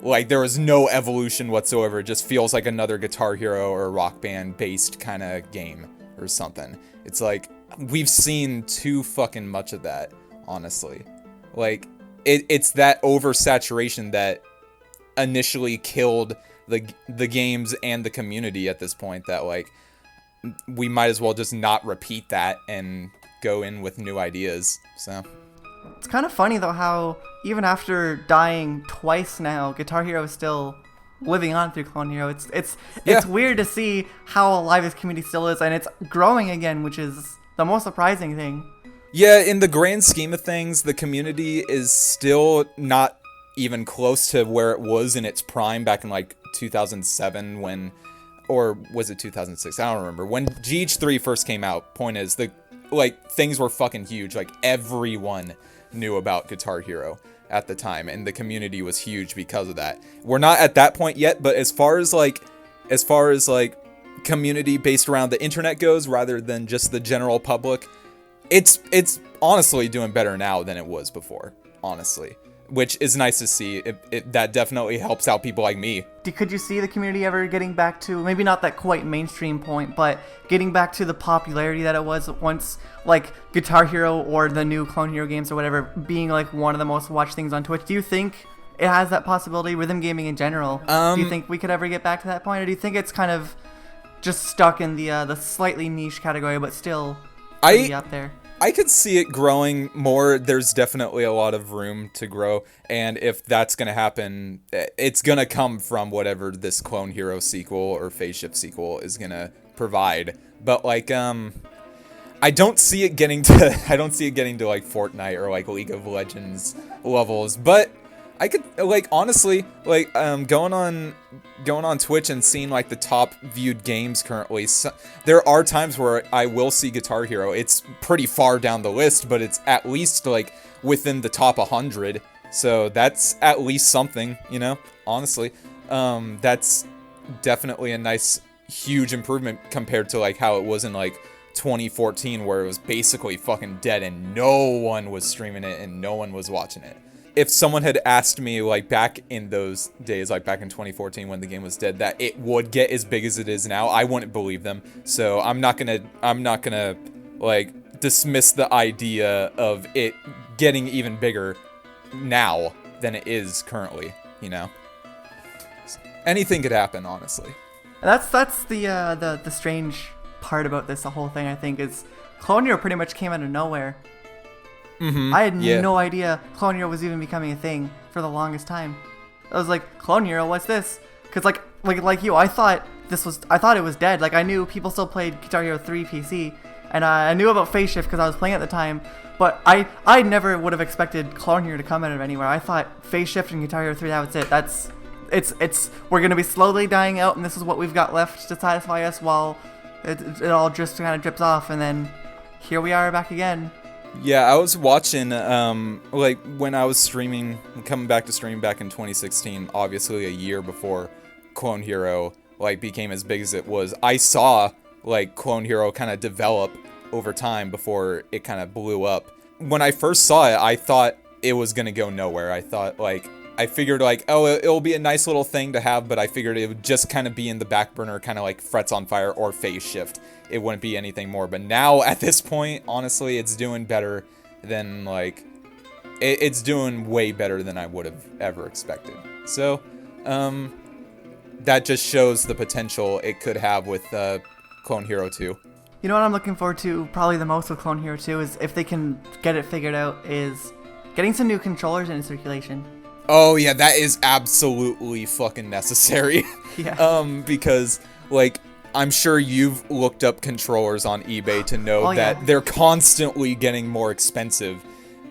B: there is no evolution whatsoever. It just feels like another Guitar Hero or Rock Band based kind of game or something. It's like, we've seen too fucking much of that, honestly. Like, it's that oversaturation that initially killed the games and the community at this point, that like we might as well just not repeat that and go in with new ideas. So
A: it's kind of funny though how even after dying twice now, Guitar Hero is still living on through Clone Hero. It's weird to see how alive this community still is, and it's growing again, which is the most surprising thing.
B: Yeah, in the grand scheme of things, the community is still not even close to where it was in its prime back in like 2007 when, or was it 2006? I don't remember. When GH3 first came out, point is, things were fucking huge. Like, everyone knew about Guitar Hero at the time, and the community was huge because of that. We're not at that point yet, but as far as community based around the internet goes, rather than just the general public, it's honestly doing better now than it was before, honestly. Which is nice to see. That definitely helps out people like me.
A: Could you see the community ever getting back to, maybe not that quite mainstream point, but getting back to the popularity that it was once, like Guitar Hero or the new Clone Hero games or whatever, being like one of the most watched things on Twitch? Do you think it has that possibility, rhythm gaming in general? Do you think we could ever get back to that point, or do you think it's kind of just stuck in the slightly niche category, but still pretty up there?
B: I could see it growing more. There's definitely a lot of room to grow, and if that's going to happen, it's going to come from whatever this Clone Hero sequel or Phase Shift sequel is going to provide. But like, I don't see it getting to like Fortnite or like League of Legends levels, but I could, like, honestly, like, going on Twitch and seeing like the top viewed games currently, there are times where I will see Guitar Hero. It's pretty far down the list, but it's at least like within the top 100, so that's at least something, you know, honestly. That's definitely a nice huge improvement compared to like how it was in like 2014, where it was basically fucking dead and no one was streaming it and no one was watching it. If someone had asked me, like, back in those days, like back in 2014 when the game was dead, that it would get as big as it is now, I wouldn't believe them. So I'm not gonna like dismiss the idea of it getting even bigger now than it is currently, you know? anything could happen, honestly.
A: And that's the strange part about this, the whole thing, I think, is Clone Hero pretty much came out of nowhere.
B: Mm-hmm.
A: I had no idea Clone Hero was even becoming a thing for the longest time. I was like, Clone Hero, what's this? Because like you, I thought it was dead. Like, I knew people still played Guitar Hero 3 PC, and I knew about Phase Shift because I was playing at the time. But I never would have expected Clone Hero to come out of anywhere. I thought Phase Shift and Guitar Hero 3, that was it. We're gonna be slowly dying out, and this is what we've got left to satisfy us while it all just kind of drips off, and then here we are back again.
B: Yeah, I was watching, like, when I was streaming, coming back to stream back in 2016, obviously a year before Clone Hero, like, became as big as it was. I saw, like, Clone Hero kind of develop over time before it kind of blew up. When I first saw it, I thought it was gonna go nowhere. I figured, like, oh, it'll be a nice little thing to have, but I figured it would just kind of be in the back burner, kind of like Frets on Fire or Phase Shift. It wouldn't be anything more. But now, at this point, honestly, it's doing better than, like, it's doing way better than I would have ever expected. So, that just shows the potential it could have with Clone Hero 2.
A: You know what I'm looking forward to probably the most with Clone Hero 2 is, if they can get it figured out, is getting some new controllers in circulation.
B: Oh, yeah, that is absolutely fucking necessary.
A: Yeah.
B: Because, like, I'm sure you've looked up controllers on eBay to know that they're constantly getting more expensive.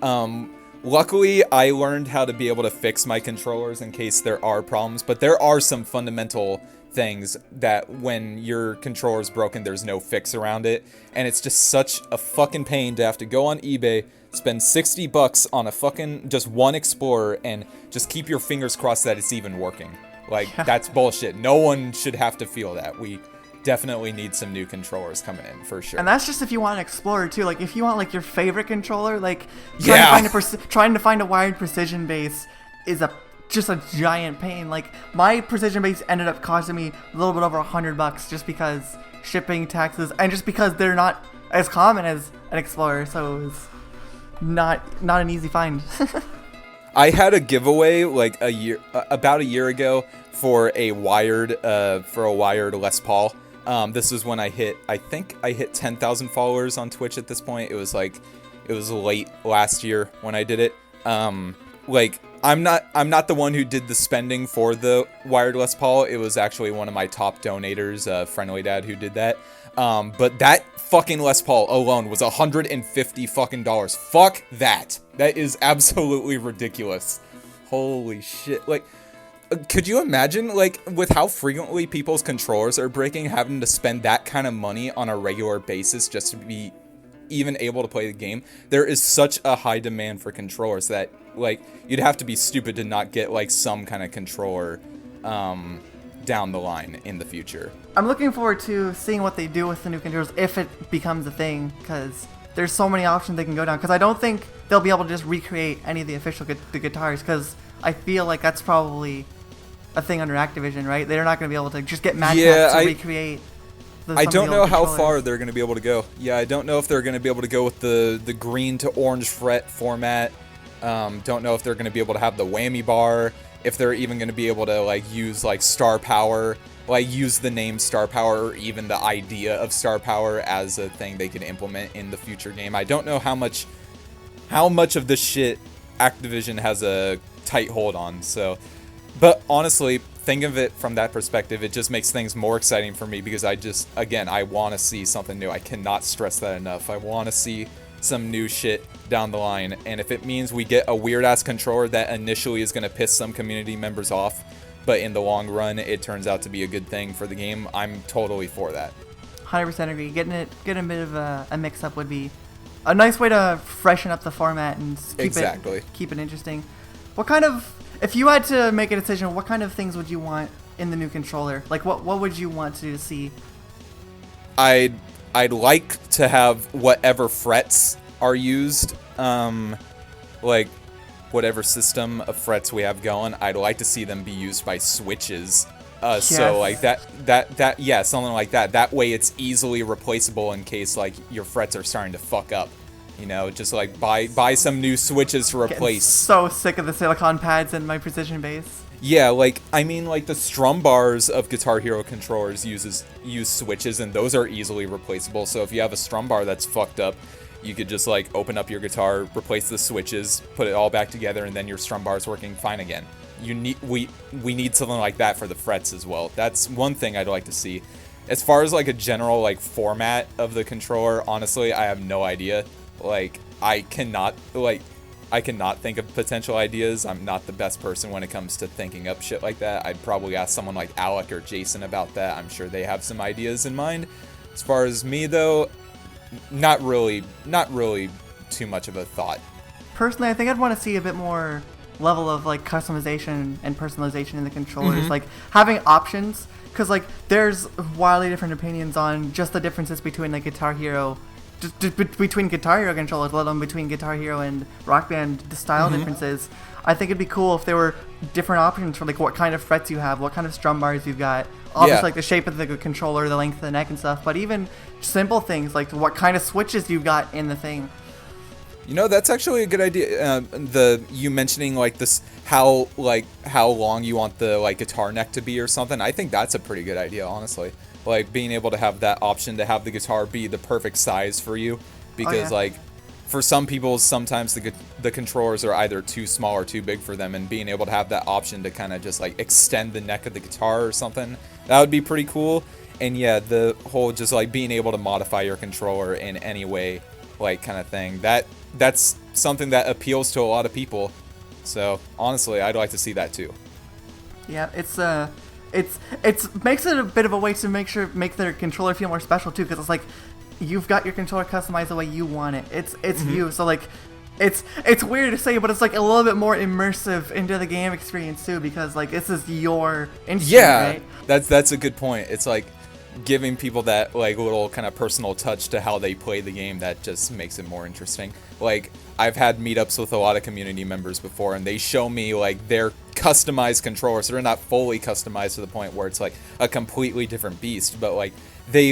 B: Luckily, I learned how to be able to fix my controllers in case there are problems, but there are some fundamental things that when your controller's broken, there's no fix around it, and it's just such a fucking pain to have to go on eBay, spend $60 on a fucking just one Explorer, and just keep your fingers crossed that it's even working. Like, that's bullshit. No one should have to feel that. We definitely need some new controllers coming in, for sure.
A: And that's just if you want an Explorer, too. Like, if you want, like, your favorite controller, like, trying to find a wired precision base is just a giant pain. Like, my precision base ended up costing me a little bit over $100 just because shipping, taxes, and just because they're not as common as an Explorer, so it was not an easy find.
B: I had a giveaway like about a year ago for a wired Les Paul. This was when I think I hit 10,000 followers on Twitch at this point. It was late last year when I did it. Like, I'm not the one who did the spending for the wired Les Paul. It was actually one of my top donators, Friendly Dad, who did that. But that fucking Les Paul alone was $150 fucking dollars. Fuck that. That is absolutely ridiculous. Holy shit. Like, could you imagine, like, with how frequently people's controllers are breaking, having to spend that kind of money on a regular basis just to be even able to play the game? There is such a high demand for controllers that, like, you'd have to be stupid to not get, like, some kind of controller, down the line in the future.
A: I'm looking forward to seeing what they do with the new controllers if it becomes a thing, because there's so many options they can go down. Because I don't think they'll be able to just recreate any of the official the guitars, because I feel like that's probably a thing under Activision, right? They're not going to be able to just get Mad Cats to recreate.
B: I don't know how far they're going to be able to go. Yeah, I don't know if they're going to be able to go with the green to orange fret format. Don't know if they're going to be able to have the whammy bar. If they're even going to be able to, like, use, like, Star Power, like, use the name Star Power, or even the idea of Star Power as a thing they can implement in the future game. I don't know how much of this shit Activision has a tight hold on, so. But honestly, think of it from that perspective, it just makes things more exciting for me, because I want to see something new. I cannot stress that enough. I want to see some new shit down the line, and if it means we get a weird-ass controller that initially is going to piss some community members off, but in the long run it turns out to be a good thing for the game, I'm totally for that.
A: 100% agree. Getting a bit of a mix-up would be a nice way to freshen up the format and keep it interesting. What kind of, if you had to make a decision, what kind of things would you want in the new controller? Like, what would you want to see?
B: I'd like to have whatever frets are used, like whatever system of frets we have going, I'd like to see them be used by switches. Yes. So like yeah, something like that. That way it's easily replaceable in case, like, your frets are starting to fuck up. You know, just like buy some new switches to replace.
A: So sick of the silicon pads in my precision base.
B: Yeah, like, I mean, like, the strum bars of Guitar Hero controllers use switches, and those are easily replaceable. So if you have a strum bar that's fucked up, you could just, like, open up your guitar, replace the switches, put it all back together, and then your strum bar's working fine again. We need something like that for the frets as well. That's one thing I'd like to see. As far as, like, a general, like, format of the controller, honestly, I have no idea. Like, I cannot think of potential ideas. I'm not the best person when it comes to thinking up shit like that. I'd probably ask someone like Alec or Jason about that. I'm sure they have some ideas in mind. As far as me, though, not really too much of a thought.
A: Personally, I think I'd want to see a bit more level of like customization and personalization in the controllers, like having options, because like there's wildly different opinions on just the differences between like Guitar Hero. Between Guitar Hero controllers, let alone between Guitar Hero and Rock Band, the style differences. I think it'd be cool if there were different options for like what kind of frets you have, what kind of strum bars you've got, obviously like the shape of the controller, the length of the neck and stuff, but even simple things like what kind of switches you've got in the thing.
B: You know, that's actually a good idea. You mentioning like this, how long you want the like guitar neck to be or something. I think that's a pretty good idea, honestly. Like, being able to have that option to have the guitar be the perfect size for you. Because, like, for some people, sometimes the controllers are either too small or too big for them. And being able to have that option to kind of just, like, extend the neck of the guitar or something, that would be pretty cool. And, yeah, the whole just, like, being able to modify your controller in any way, like, kind of thing. That's something that appeals to a lot of people. So, honestly, I'd like to see that, too.
A: Yeah, It's makes it a bit of a way to make their controller feel more special too, because it's like you've got your controller customized the way you want it. It's you, so like it's weird to say, but it's like a little bit more immersive into the game experience too, because like this is your instrument, right?
B: That's a good point. It's like giving people that like little kind of personal touch to how they play the game that just makes it more interesting. Like, I've had meetups with a lot of community members before, and they show me like their customized controllers. So they're not fully customized to the point where it's like a completely different beast, but like they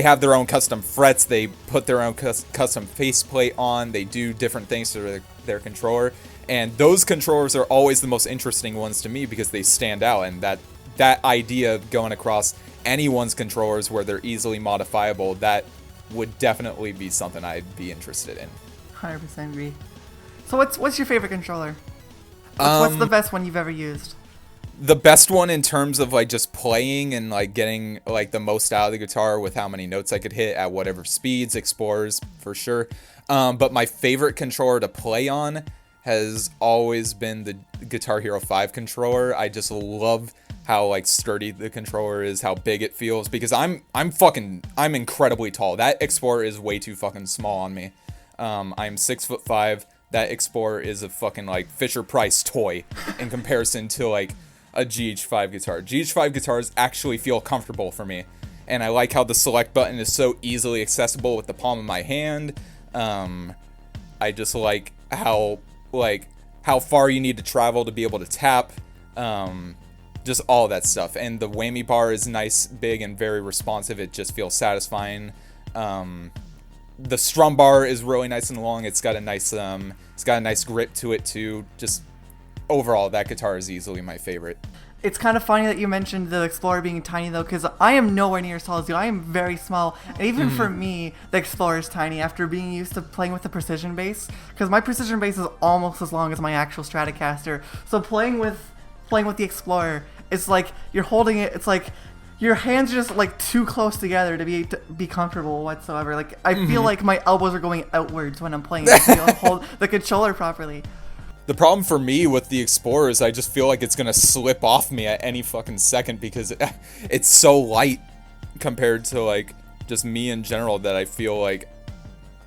B: have their own custom frets, they put their own custom faceplate on, they do different things to their controller, and those controllers are always the most interesting ones to me because they stand out, and that idea of going across anyone's controllers where they're easily modifiable, that would definitely be something I'd be interested in.
A: 100% agree. So what's your favorite controller? What's the best one you've ever used?
B: The best one in terms of like just playing and like getting like the most out of the guitar with how many notes I could hit at whatever speeds, Explorers for sure. But my favorite controller to play on has always been the Guitar Hero 5 controller. I just love how like sturdy the controller is, how big it feels, because I'm incredibly tall. That Explorer is way too fucking small on me. I'm 6'5". That Explorer is a fucking like Fisher-Price toy in comparison to like a GH5 guitar. GH5 guitars actually feel comfortable for me, and I like how the select button is so easily accessible with the palm of my hand. I just like how far you need to travel to be able to tap. Just all that stuff, and the whammy bar is nice, big, and very responsive. It just feels satisfying. The strum bar is really nice and long. It's got a nice grip to it too. Just overall, that guitar is easily my favorite.
A: It's kind of funny that you mentioned the Explorer being tiny though, because I am nowhere near as tall as you. I am very small, and even for me, the Explorer is tiny after being used to playing with the precision bass, because my precision bass is almost as long as my actual Stratocaster. So playing with the Explorer, it's like you're holding it. It's like your hands are just like too close together to be comfortable whatsoever. Like I feel like my elbows are going outwards when I'm playing to be able to hold the controller properly.
B: The problem for me with the Explorer is I just feel like it's gonna slip off me at any fucking second because it's so light compared to like just me in general that I feel like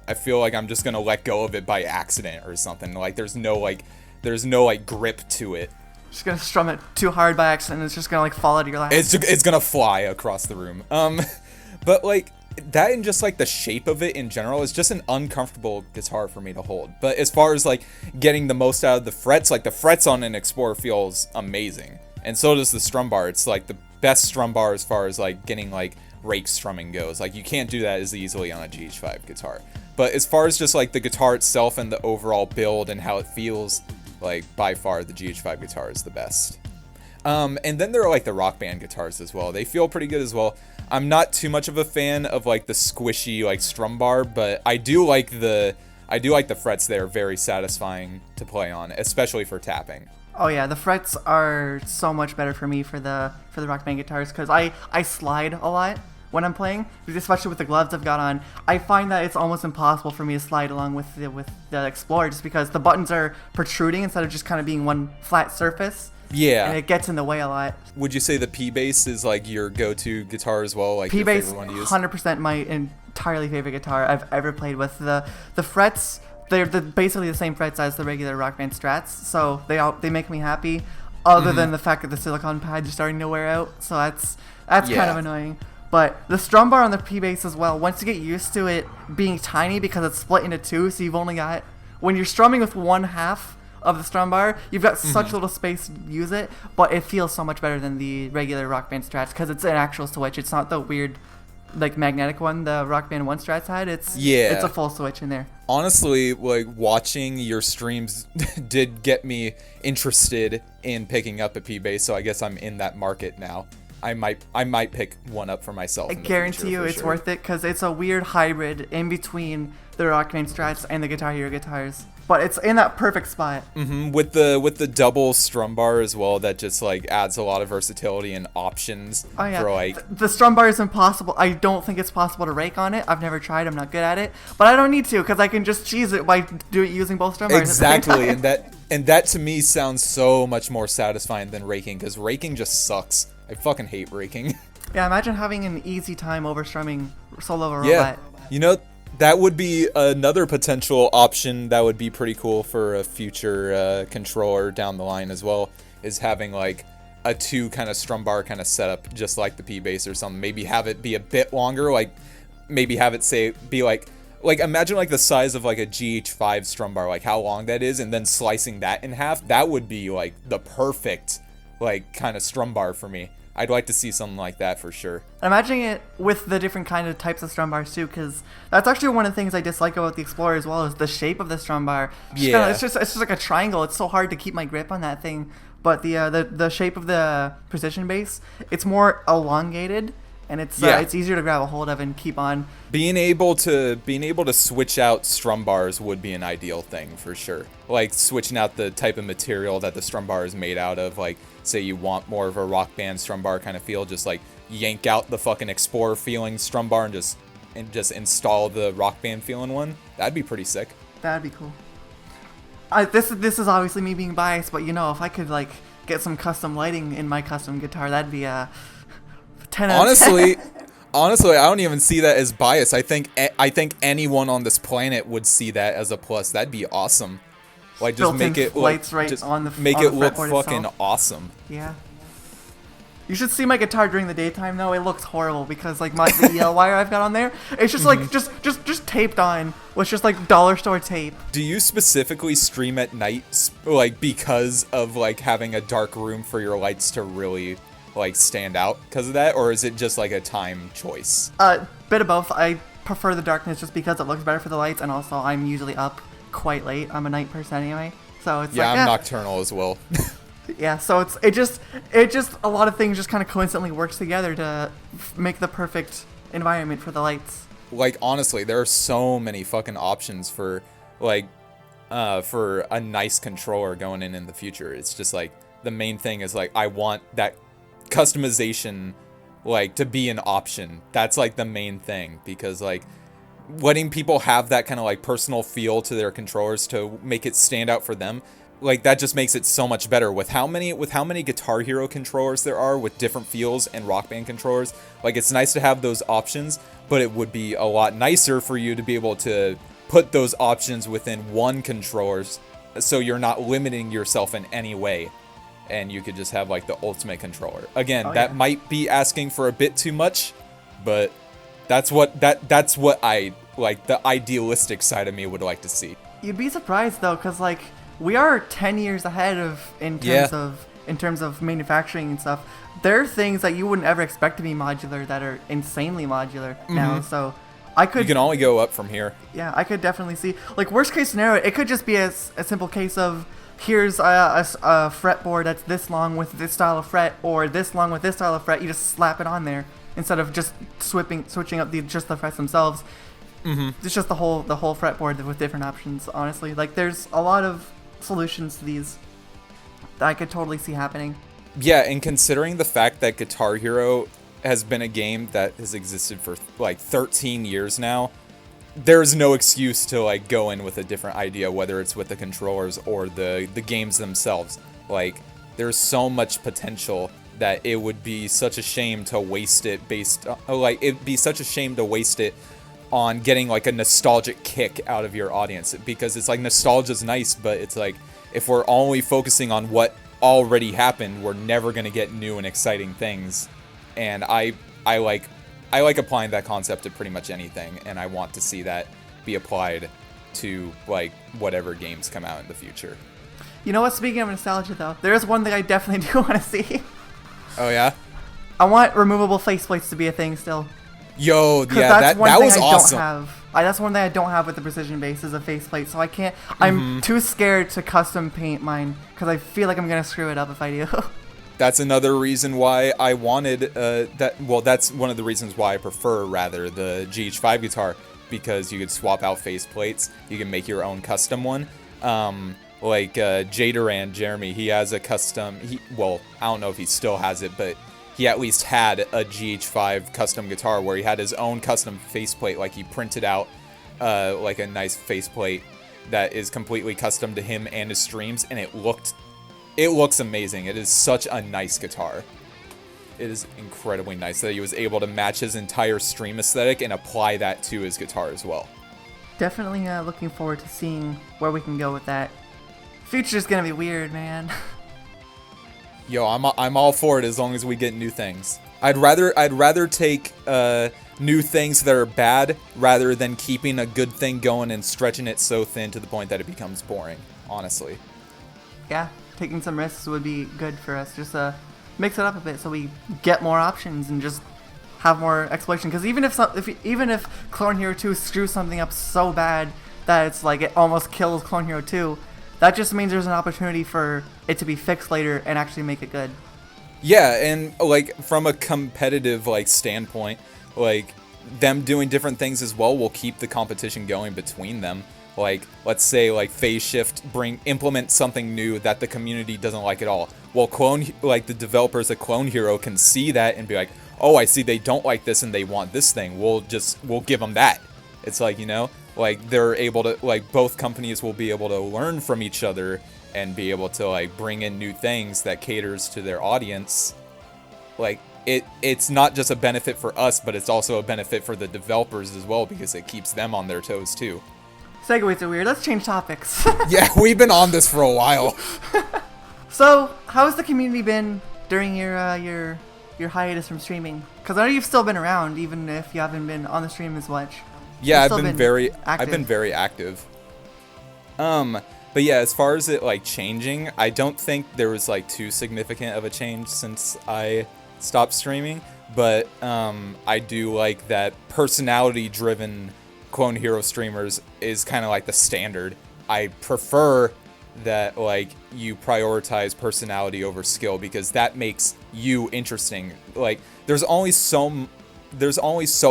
B: I'm just gonna let go of it by accident or something. Like there's no grip to it.
A: Just gonna strum it too hard by accident, and it's just gonna like fall out of your lap.
B: It's gonna fly across the room. But like that and just like the shape of it in general is just an uncomfortable guitar for me to hold. But as far as like getting the most out of the frets, like the frets on an Explorer feels amazing, and so does the strum bar. It's like the best strum bar as far as like getting like rake strumming goes. Like you can't do that as easily on a GH5 guitar. But as far as just like the guitar itself and the overall build and how it feels, like by far the GH5 guitar is the best. And then there are like the Rock Band guitars as well. They feel pretty good as well. I'm not too much of a fan of like the squishy like strum bar, but I do like the frets. They're very satisfying to play on, especially for tapping.
A: Oh yeah, the frets are so much better for me for the Rock Band guitars because I slide a lot when I'm playing, especially with the gloves I've got on. I find that it's almost impossible for me to slide along with the Explorer just because the buttons are protruding instead of just kind of being one flat surface.
B: Yeah.
A: And it gets in the way a lot.
B: Would you say the P-Bass is like your go-to guitar as well? Like
A: P-Bass,
B: your favorite one to use?
A: 100% my entirely favorite guitar I've ever played with. The frets, they're basically the same frets as the regular Rock Band Strats, so they make me happy. Other than the fact that the silicone pads are starting to wear out, so that's kind of annoying. But the strum bar on the P-Bass as well, once you get used to it being tiny because it's split into two, so you've only got, when you're strumming with one half of the strum bar, you've got such little space to use it, but it feels so much better than the regular Rock Band Strats because it's an actual switch. It's not the weird, like, magnetic one the Rock Band 1 Strats had. It's a full switch in there.
B: Honestly, like, watching your streams did get me interested in picking up a P-Bass, so I guess I'm in that market now. I might pick one up for myself.
A: I guarantee you it's worth it because it's a weird hybrid in between the Rock Band Strats and the Guitar Hero guitars. But it's in that perfect spot.
B: With the double strum bar as well, that just like adds a lot of versatility and options for like
A: the strum bar is impossible. I don't think it's possible to rake on it. I've never tried. I'm not good at it, but I don't need to because I can just cheese it by using both strum bars.
B: Exactly, and that to me sounds so much more satisfying than raking because raking just sucks. I fucking hate raking.
A: Yeah, imagine having an easy time over strumming solo or
B: yeah.
A: robot.
B: You know, that would be another potential option that would be pretty cool for a future controller down the line as well, is having like a two kind of strum bar kind of setup just like the P-Bass or something. Maybe have it be a bit longer, like maybe have it be like imagine like the size of like a GH5 strum bar, like how long that is, and then slicing that in half. That would be like the perfect like kind of strum bar for me. I'd like to see something like that for sure.
A: I'm imagining it with the different kind of types of strum bars too, because that's actually one of the things I dislike about the Explorer as well, is the shape of the strum bar. It's just like a triangle. It's so hard to keep my grip on that thing. But the shape of the precision bass, it's more elongated, and it's easier to grab a hold of and keep on.
B: Being able to switch out strum bars would be an ideal thing for sure. Like switching out the type of material that the strum bar is made out of. Like say you want more of a Rock Band strum bar kind of feel, just like yank out the fucking Explorer feeling strum bar and just install the Rock Band feeling one. That'd be pretty sick.
A: That'd be cool. This is obviously me being biased, but you know, if I could like get some custom lighting in my custom guitar, that'd be a 10 out of 10.
B: Honestly, I don't even see that as bias. I think anyone on this planet would see that as a plus. That'd be awesome. Like just make it look fucking awesome.
A: Yeah. You should see my guitar during the daytime though. It looks horrible because like the EL wire I've got on there, it's just like just taped on with just like dollar store tape.
B: Do you specifically stream at night, like because of like having a dark room for your lights to really like stand out because of that, or is it just like a time choice?
A: Bit of both. I prefer the darkness just because it looks better for the lights, and also I'm usually up quite late. I'm a night person anyway, so it's
B: I'm nocturnal as well.
A: Yeah, so it just a lot of things just kind of coincidentally works together to make the perfect environment for the lights.
B: Like honestly, there are so many fucking options for like for a nice controller going in the future. It's just like the main thing is like I want that customization like to be an option. That's like the main thing, because like letting people have that kind of like personal feel to their controllers to make it stand out for them, like that just makes it so much better with how many Guitar Hero controllers there are with different feels and Rock Band controllers. Like it's nice to have those options, but it would be a lot nicer for you to be able to put those options within one controller so you're not limiting yourself in any way, and you could just have like the ultimate controller. Again, that might be asking for a bit too much, but that's what I like, the idealistic side of me would like to see.
A: You'd be surprised though, because like we are 10 years ahead in terms of manufacturing and stuff. There are things that you wouldn't ever expect to be modular that are insanely modular now. So you
B: can only go up from here.
A: Yeah, I could definitely see, like, worst case scenario, it could just be a simple case of here's a fretboard that's this long with this style of fret, or this long with this style of fret. You just slap it on there instead of just switching up just the frets themselves. It's just the whole fretboard with different options. Honestly, like there's a lot of solutions to these that I could totally see happening.
B: Yeah, and considering the fact that Guitar Hero has been a game that has existed for like 13 years now, there's no excuse to like go in with a different idea, whether it's with the controllers or the games themselves. Like, there's so much potential that it would be such a shame to waste it it'd be such a shame to waste it on getting like a nostalgic kick out of your audience, because it's like nostalgia's nice, but it's like if we're only focusing on what already happened, we're never going to get new and exciting things. And I like applying that concept to pretty much anything, and I want to see that be applied to like whatever games come out in the future.
A: You know what, speaking of nostalgia though, there is one thing I definitely do want to see.
B: Oh yeah?
A: I want removable faceplates to be a thing still.
B: Yo, yeah, that was awesome.
A: That's one thing I don't have with the precision base is a faceplate, so I can't. I'm too scared to custom paint mine because I feel like I'm gonna screw it up if I do.
B: That's another reason why I wanted that. Well, that's one of the reasons why I prefer rather the GH5 guitar, because you could swap out faceplates. You can make your own custom one. Like Aren, Jeremy, he has a custom. Well, I don't know if he still has it, but he at least had a GH5 custom guitar where he had his own custom faceplate. Like he printed out like a nice faceplate that is completely custom to him and his streams, and it looks amazing. It is such a nice guitar. It is incredibly nice that he was able to match his entire stream aesthetic and apply that to his guitar as well.
A: Definitely looking forward to seeing where we can go with that. Future's gonna be weird, man.
B: Yo, I'm all for it as long as we get new things. I'd rather take new things that are bad rather than keeping a good thing going and stretching it so thin to the point that it becomes boring, honestly.
A: Yeah, taking some risks would be good for us. Just mix it up a bit so we get more options and just have more exploration. Because even if Clone Hero 2 screws something up so bad that it's like it almost kills Clone Hero 2, that just means there's an opportunity for it to be fixed later and actually make it good.
B: Yeah, and like from a competitive like standpoint, like them doing different things as well will keep the competition going between them. Like, let's say like Phase Shift implement something new that the community doesn't like at all. Well, the developers of Clone Hero can see that and be like, oh, I see they don't like this and they want this thing. We'll give them that. It's like, you know, like they're able to, like both companies will be able to learn from each other and be able to like bring in new things that caters to their audience. Like it's not just a benefit for us, but it's also a benefit for the developers as well, because it keeps them on their toes too.
A: Segues are weird. Let's change topics.
B: Yeah, we've been on this for a while.
A: So, how's the community been during your hiatus from streaming? Because I know you've still been around, even if you haven't been on the stream as much.
B: Yeah, I've been very active. But yeah, as far as it like changing, I don't think there was like too significant of a change since I stopped streaming. But I do like that personality-driven Clone Hero streamers is kind of like the standard. I prefer that like you prioritize personality over skill, because that makes you interesting. Like there's only so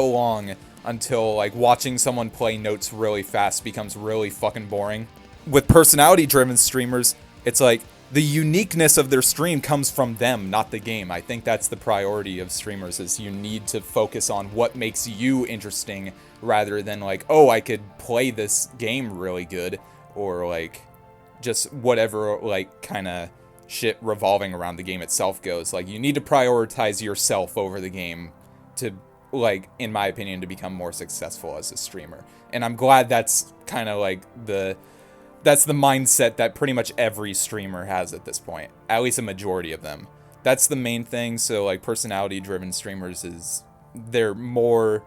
B: long until like watching someone play notes really fast becomes really fucking boring. With personality driven streamers, it's like the uniqueness of their stream comes from them, not the game. I think that's the priority of streamers, is you need to focus on what makes you interesting rather than like, oh, I could play this game really good, or like just whatever like kind of shit revolving around the game itself goes. Like you need to prioritize yourself over the game to, like, in my opinion, to become more successful as a streamer. And I'm glad that's kind of like that's the mindset that pretty much every streamer has at this point, at least a majority of them. That's the main thing. So like personality driven streamers there's more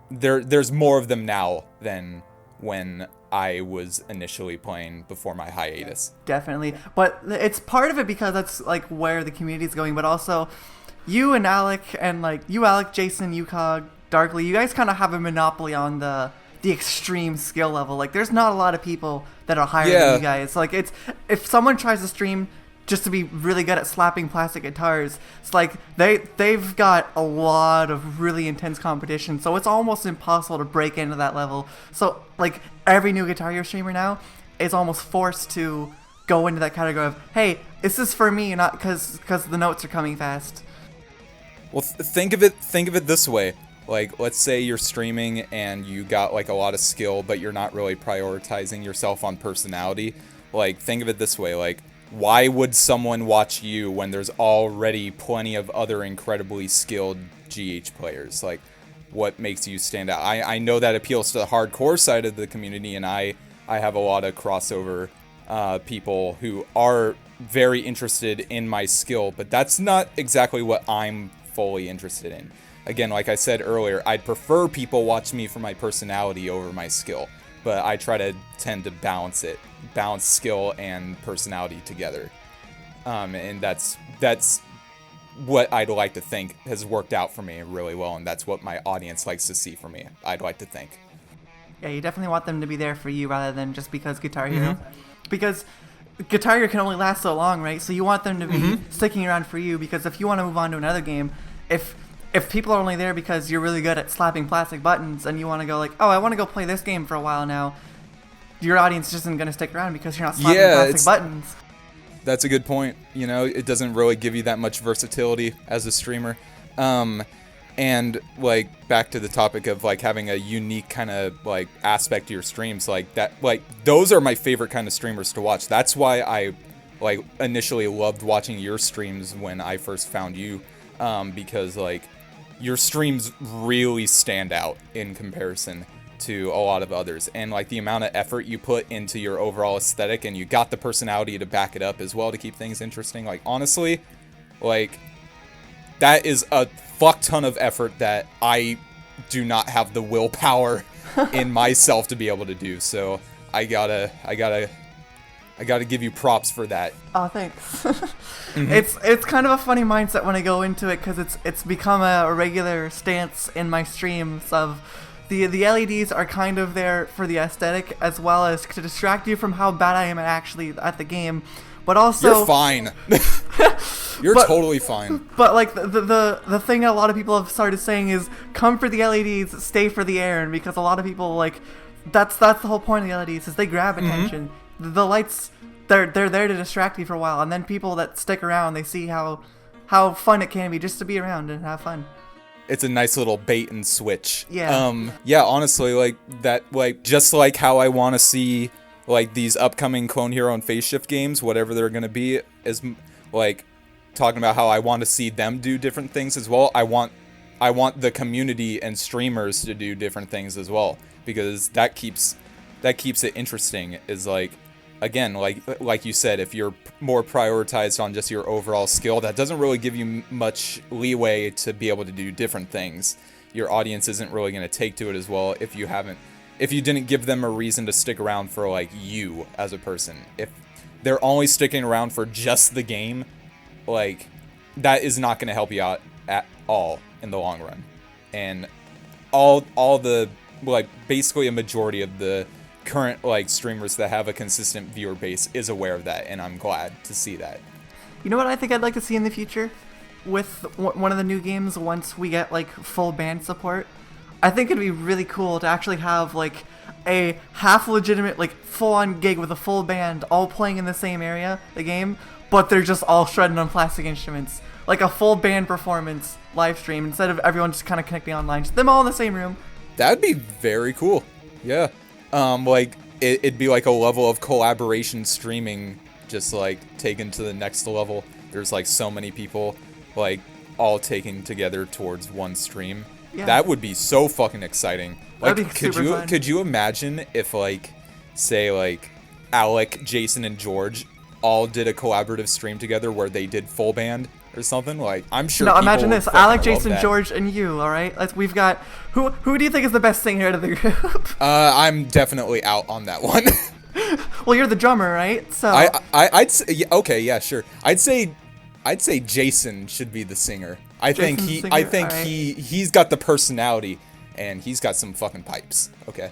B: of them now than when I was initially playing before my hiatus.
A: Definitely. But it's part of it because that's like where the community is going, but also you and Alec, and like you, Alec, Jason, UCog, Darkly, you guys kind of have a monopoly on the the extreme skill level. Like, there's not a lot of people that are higher than you guys. Like, it's if someone tries to stream just to be really good at slapping plastic guitars, it's like they've got a lot of really intense competition, so it's almost impossible to break into that level. So like every new Guitar Hero streamer now is almost forced to go into that category of, hey, this is for me, not because the notes are coming fast.
B: Well, think of it this way. Like, let's say you're streaming and you got like a lot of skill, but you're not really prioritizing yourself on personality. Like, think of it this way. Like, why would someone watch you when there's already plenty of other incredibly skilled GH players? Like, what makes you stand out? I know that appeals to the hardcore side of the community, and I have a lot of crossover people who are very interested in my skill, but that's not exactly what I'm fully interested in. Again, like I said earlier, I'd prefer people watch me for my personality over my skill, but I try to tend to balance skill and personality together. And that's what I'd like to think has worked out for me really well, and that's what my audience likes to see from me, I'd like to think.
A: Yeah, you definitely want them to be there for you rather than just because Guitar Hero. Because Guitar Hero can only last so long, right? So you want them to be sticking around for you, because if you want to move on to another game, if people are only there because you're really good at slapping plastic buttons and you want to go like, oh, I want to go play this game for a while now, your audience just isn't going to stick around because you're not slapping plastic buttons.
B: That's a good point. You know, it doesn't really give you that much versatility as a streamer. And like back to the topic of like having a unique kind of like aspect to your streams, like that, like those are my favorite kind of streamers to watch. That's why I like initially loved watching your streams when I first found you, because like your streams really stand out in comparison to a lot of others, and like the amount of effort you put into your overall aesthetic, and you got the personality to back it up as well to keep things interesting. Like honestly, like that is a fuck ton of effort that I do not have the willpower in myself to be able to do. So I gotta give you props for that.
A: Oh, thanks. It's kind of a funny mindset when I go into it, because it's become a regular stance in my streams of the LEDs are kind of there for the aesthetic as well as to distract you from how bad I am at the game. But also,
B: you're fine. You're totally fine.
A: But like the thing that a lot of people have started saying is, come for the LEDs, stay for the Aren, because a lot of people like that's the whole point of the LEDs is they grab attention. The lights, they're there to distract you for a while, and then people that stick around, they see how fun it can be just to be around and have fun.
B: It's a nice little bait and switch.
A: Yeah.
B: Yeah, honestly, like that, like just like how I want to see like these upcoming Clone Hero and Phase Shift games, whatever they're gonna be, is like talking about how I want to see them do different things as well. I want the community and streamers to do different things as well, because that keeps it interesting. Is like, again, like you said, if you're more prioritized on just your overall skill, that doesn't really give you much leeway to be able to do different things. Your audience isn't really going to take to it as well if you didn't give them a reason to stick around for like you as a person. If they're only sticking around for just the game, like that is not going to help you out at all in the long run. And all the like basically a majority of the current like streamers that have a consistent viewer base is aware of that, and I'm glad to see that.
A: You know what I think I'd like to see in the future with one of the new games once we get like full band support? I think it'd be really cool to actually have like a half legitimate like full-on gig with a full band all playing in the same area, the game, but they're just all shredding on plastic instruments. Like a full band performance live stream instead of everyone just kind of connecting online. Just them all in the same room.
B: That'd be very cool. Yeah. Like it'd be like a level of collaboration streaming just like taken to the next level. There's like so many people like all taking together towards one stream. Yeah. That would be so fucking exciting. Like, could you imagine if like, say like Alec, Jason, and George all did a collaborative stream together where they did full band or something? Like, I'm sure.
A: No, imagine this: Alec, Jason, George, and you. All right, we've got who do you think is the best singer out of the group?
B: I'm definitely out on that one.
A: Well, you're the drummer, right? So
B: I'd say, okay, yeah, sure. I'd say Jason should be the singer. I think he's got the personality. and he's got some fucking pipes. Okay.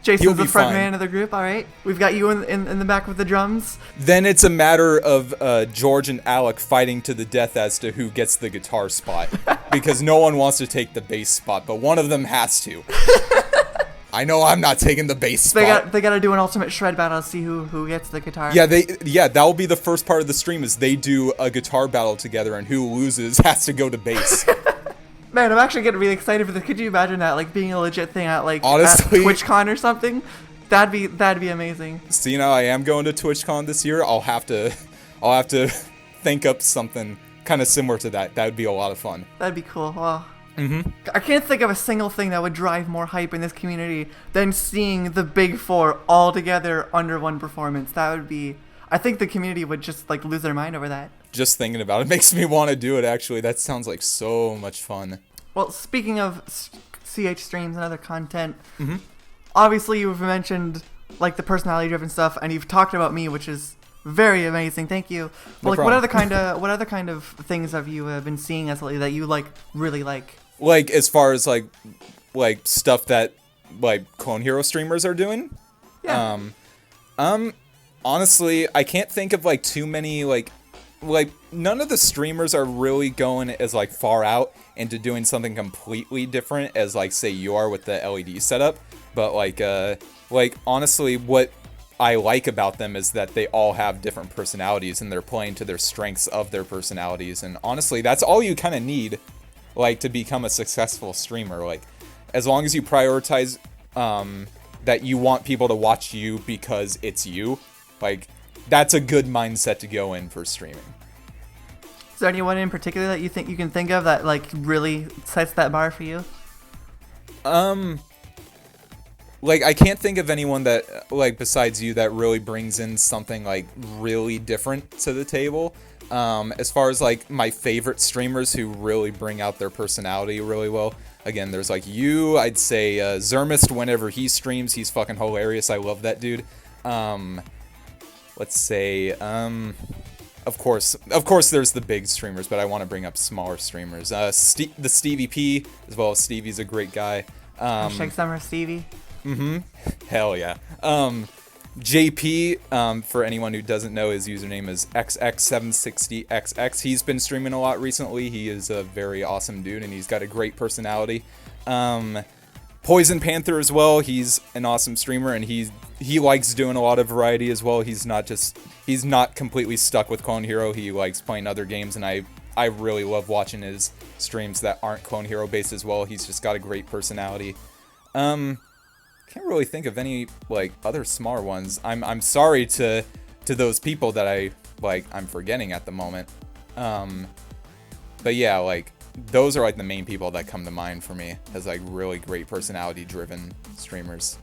A: Jason's the front man of the group. All right, we've got you in the back with the drums.
B: Then it's a matter of George and Alec fighting to the death as to who gets the guitar spot, because no one wants to take the bass spot, but one of them has to. I know I'm not taking the bass spot.
A: They gotta do an ultimate shred battle to see who gets the guitar.
B: Yeah, that'll be the first part of the stream, is they do a guitar battle together, and who loses has to go to bass.
A: Man, I'm actually getting really excited for this. Could you imagine that, like, being a legit thing at, like,
B: honestly,
A: at TwitchCon or something? That'd be amazing.
B: See, now I am going to TwitchCon this year. I'll have to think up something kind of similar to that. That would be a lot of fun.
A: That'd be cool. Wow. I can't think of a single thing that would drive more hype in this community than seeing the big four all together under one performance. That would be... I think the community would just, like, lose their mind over that.
B: Just thinking about it makes me want to do it, actually. That sounds like so much fun.
A: Well, speaking of CH streams and other content, obviously you've mentioned, like, the personality-driven stuff, and you've talked about me, which is very amazing. Thank you. But, like, what other kind of things have you been seeing as lately that you, like, really like?
B: Like, as far as, like stuff that, like, Clone Hero streamers are doing?
A: Yeah.
B: Honestly, I can't think of, like, too many, like, none of the streamers are really going as, like, far out into doing something completely different as, like, say you are with the LED setup. But, like, honestly, what I like about them is that they all have different personalities, and they're playing to their strengths of their personalities. And honestly, that's all you kind of need, like, to become a successful streamer. Like, as long as you prioritize, that you want people to watch you because it's you, like, that's a good mindset to go in for streaming.
A: Is there anyone in particular that you think you can think of that, like, really sets that bar for you?
B: Like, I can't think of anyone that, like, besides you that really brings in something, like, really different to the table. As far as, like, my favorite streamers who really bring out their personality really well, again, there's, like, you, I'd say, Zermist, whenever he streams, he's fucking hilarious. I love that dude. Let's say, of course there's the big streamers, but I want to bring up smaller streamers. The Stevie P, as well as Stevie's a great guy.
A: Hashtag Summer Stevie.
B: Hell yeah. JP, for anyone who doesn't know, his username is XX760XX. He's been streaming a lot recently. He is a very awesome dude, and he's got a great personality. Poison Panther as well. He's an awesome streamer, and he likes doing a lot of variety as well. He's not completely stuck with Clone Hero. He likes playing other games, and I really love watching his streams that aren't Clone Hero based as well. He's just got a great personality. Can't really think of any, like, other smaller ones. I'm sorry to those people that I'm forgetting at the moment. But yeah, like, those are, like, the main people that come to mind for me as, like, really great personality driven streamers.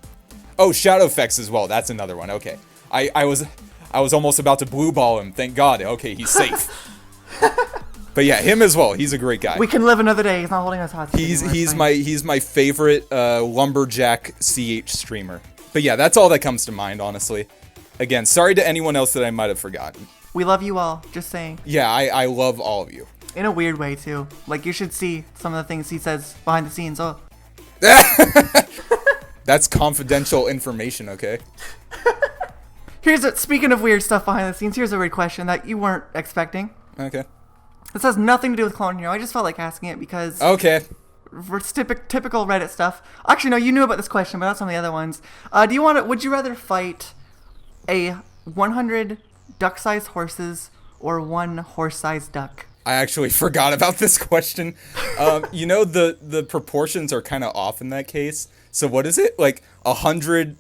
B: Oh, Shadowfex as well. That's another one. Okay. I was almost about to blue ball him. Thank God. Okay, he's safe. But yeah, him as well. He's a great guy.
A: We can live another day. He's not holding us hostage.
B: He's my favorite lumberjack CH streamer. But yeah, that's all that comes to mind, honestly. Again, sorry to anyone else that I might have forgotten.
A: We love you all. Just saying.
B: Yeah, I love all of you.
A: In a weird way too. Like, you should see some of the things he says behind the scenes. Oh.
B: That's confidential information, okay?
A: Speaking of weird stuff behind the scenes, here's a weird question that you weren't expecting.
B: Okay.
A: This has nothing to do with Clone Hero. I just felt like asking it because...
B: Okay.
A: It's typical Reddit stuff. Actually, no, you knew about this question, but not some of the other ones. Would you rather fight a 100 duck-sized horses or one horse-sized duck?
B: I actually forgot about this question. You know, the proportions are kind of off in that case. So what is it? Like 100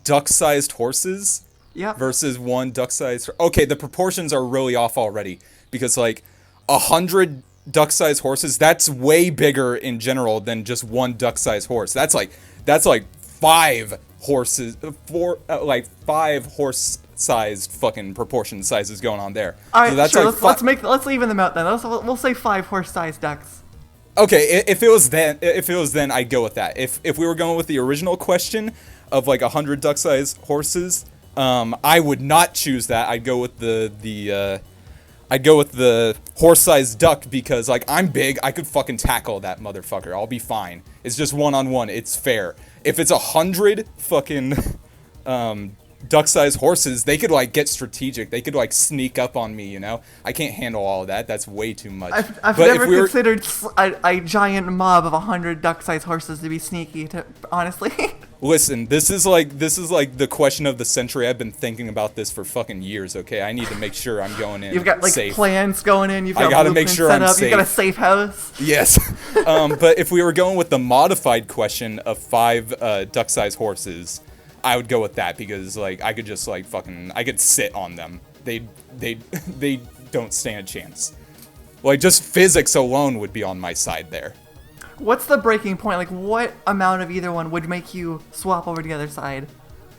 B: duck-sized horses?
A: Yep.
B: Versus one duck-sized... Okay, the proportions are really off already. Because, like, 100 duck-sized horses, that's way bigger in general than just one duck-sized horse. That's like 5 horses, 5 horse-sized fucking proportion sizes going on there.
A: All right,
B: so that's
A: sure,
B: like
A: let's even them out then. We'll say 5 horse-sized ducks.
B: Okay, if it was then I'd go with that. If we were going with the original question of like 100 duck-sized horses, I would not choose that. I'd go with the I'd go with the horse-sized duck because, like, I'm big. I could fucking tackle that motherfucker. I'll be fine. It's just one-on-one. It's fair. If it's 100 fucking duck-sized horses, they could, like, get strategic. They could, like, sneak up on me, you know? I can't handle all of that. That's way too much.
A: I've never considered a giant mob of 100 duck-sized horses to be sneaky, honestly.
B: Listen, this is like the question of the century. I've been thinking about this for fucking years, okay? I need to make sure I'm going in.
A: You've got like
B: safe.
A: Plans going in, you've got
B: I gotta make sure I'm safe.
A: You've got a safe house.
B: Yes. But if we were going with the modified question of 5 duck-sized horses, I would go with that because like I could just like fucking I could sit on them. They don't stand a chance. Like just physics alone would be on my side there.
A: What's the breaking point? Like, what amount of either one would make you swap over to the other side?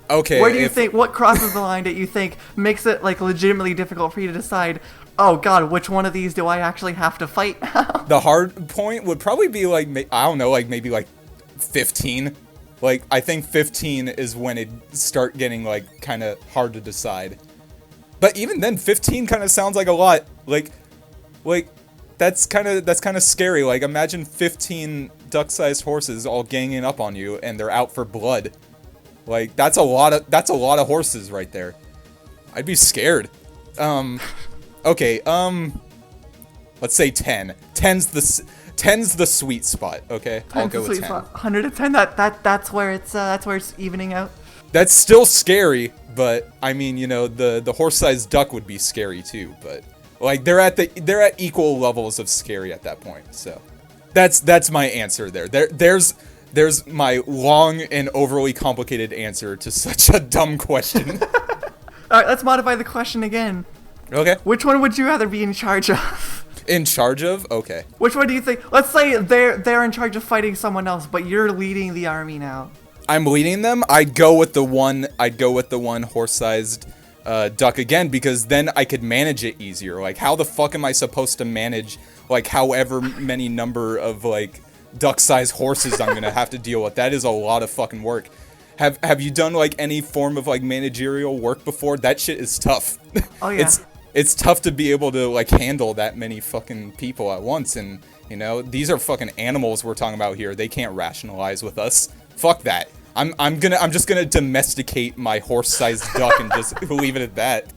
B: Okay.
A: Where do you think, what crosses the line that you think makes it, like, legitimately difficult for you to decide, oh, God, which one of these do I actually have to fight?
B: The hard point would probably be, like, I don't know, like, maybe, like, 15. Like, I think 15 is when it start getting, like, kind of hard to decide. But even then, 15 kind of sounds like a lot. Like, that's kind of scary. Like, imagine 15 duck-sized horses all ganging up on you, and they're out for blood. Like, that's a lot of horses right there. I'd be scared. Okay. Let's say 10. 10's the sweet spot. Okay, I'll go with 10.
A: 110. That's where it's evening out.
B: That's still scary, but I mean, you know, the horse-sized duck would be scary too, but. Like they're at equal levels of scary at that point. So that's my answer there. There's my long and overly complicated answer to such a dumb question.
A: All right, let's modify the question again.
B: Okay.
A: Which one would you rather be in charge of?
B: In charge of? Okay.
A: Which one do you think? Let's say they're in charge of fighting someone else, but you're leading the army now.
B: I'm leading them. I'd go with the one horse-sized duck again, because then I could manage it easier. Like, how the fuck am I supposed to manage, like, however many number of, like, duck-sized horses I'm gonna have to deal with? That is a lot of fucking work. Have you done, like, any form of, like, managerial work before? That shit is tough.
A: Oh, yeah.
B: It's tough to be able to, like, handle that many fucking people at once, and, you know, these are fucking animals we're talking about here. They can't rationalize with us. Fuck that. I'm just gonna domesticate my horse-sized duck and just leave it at that.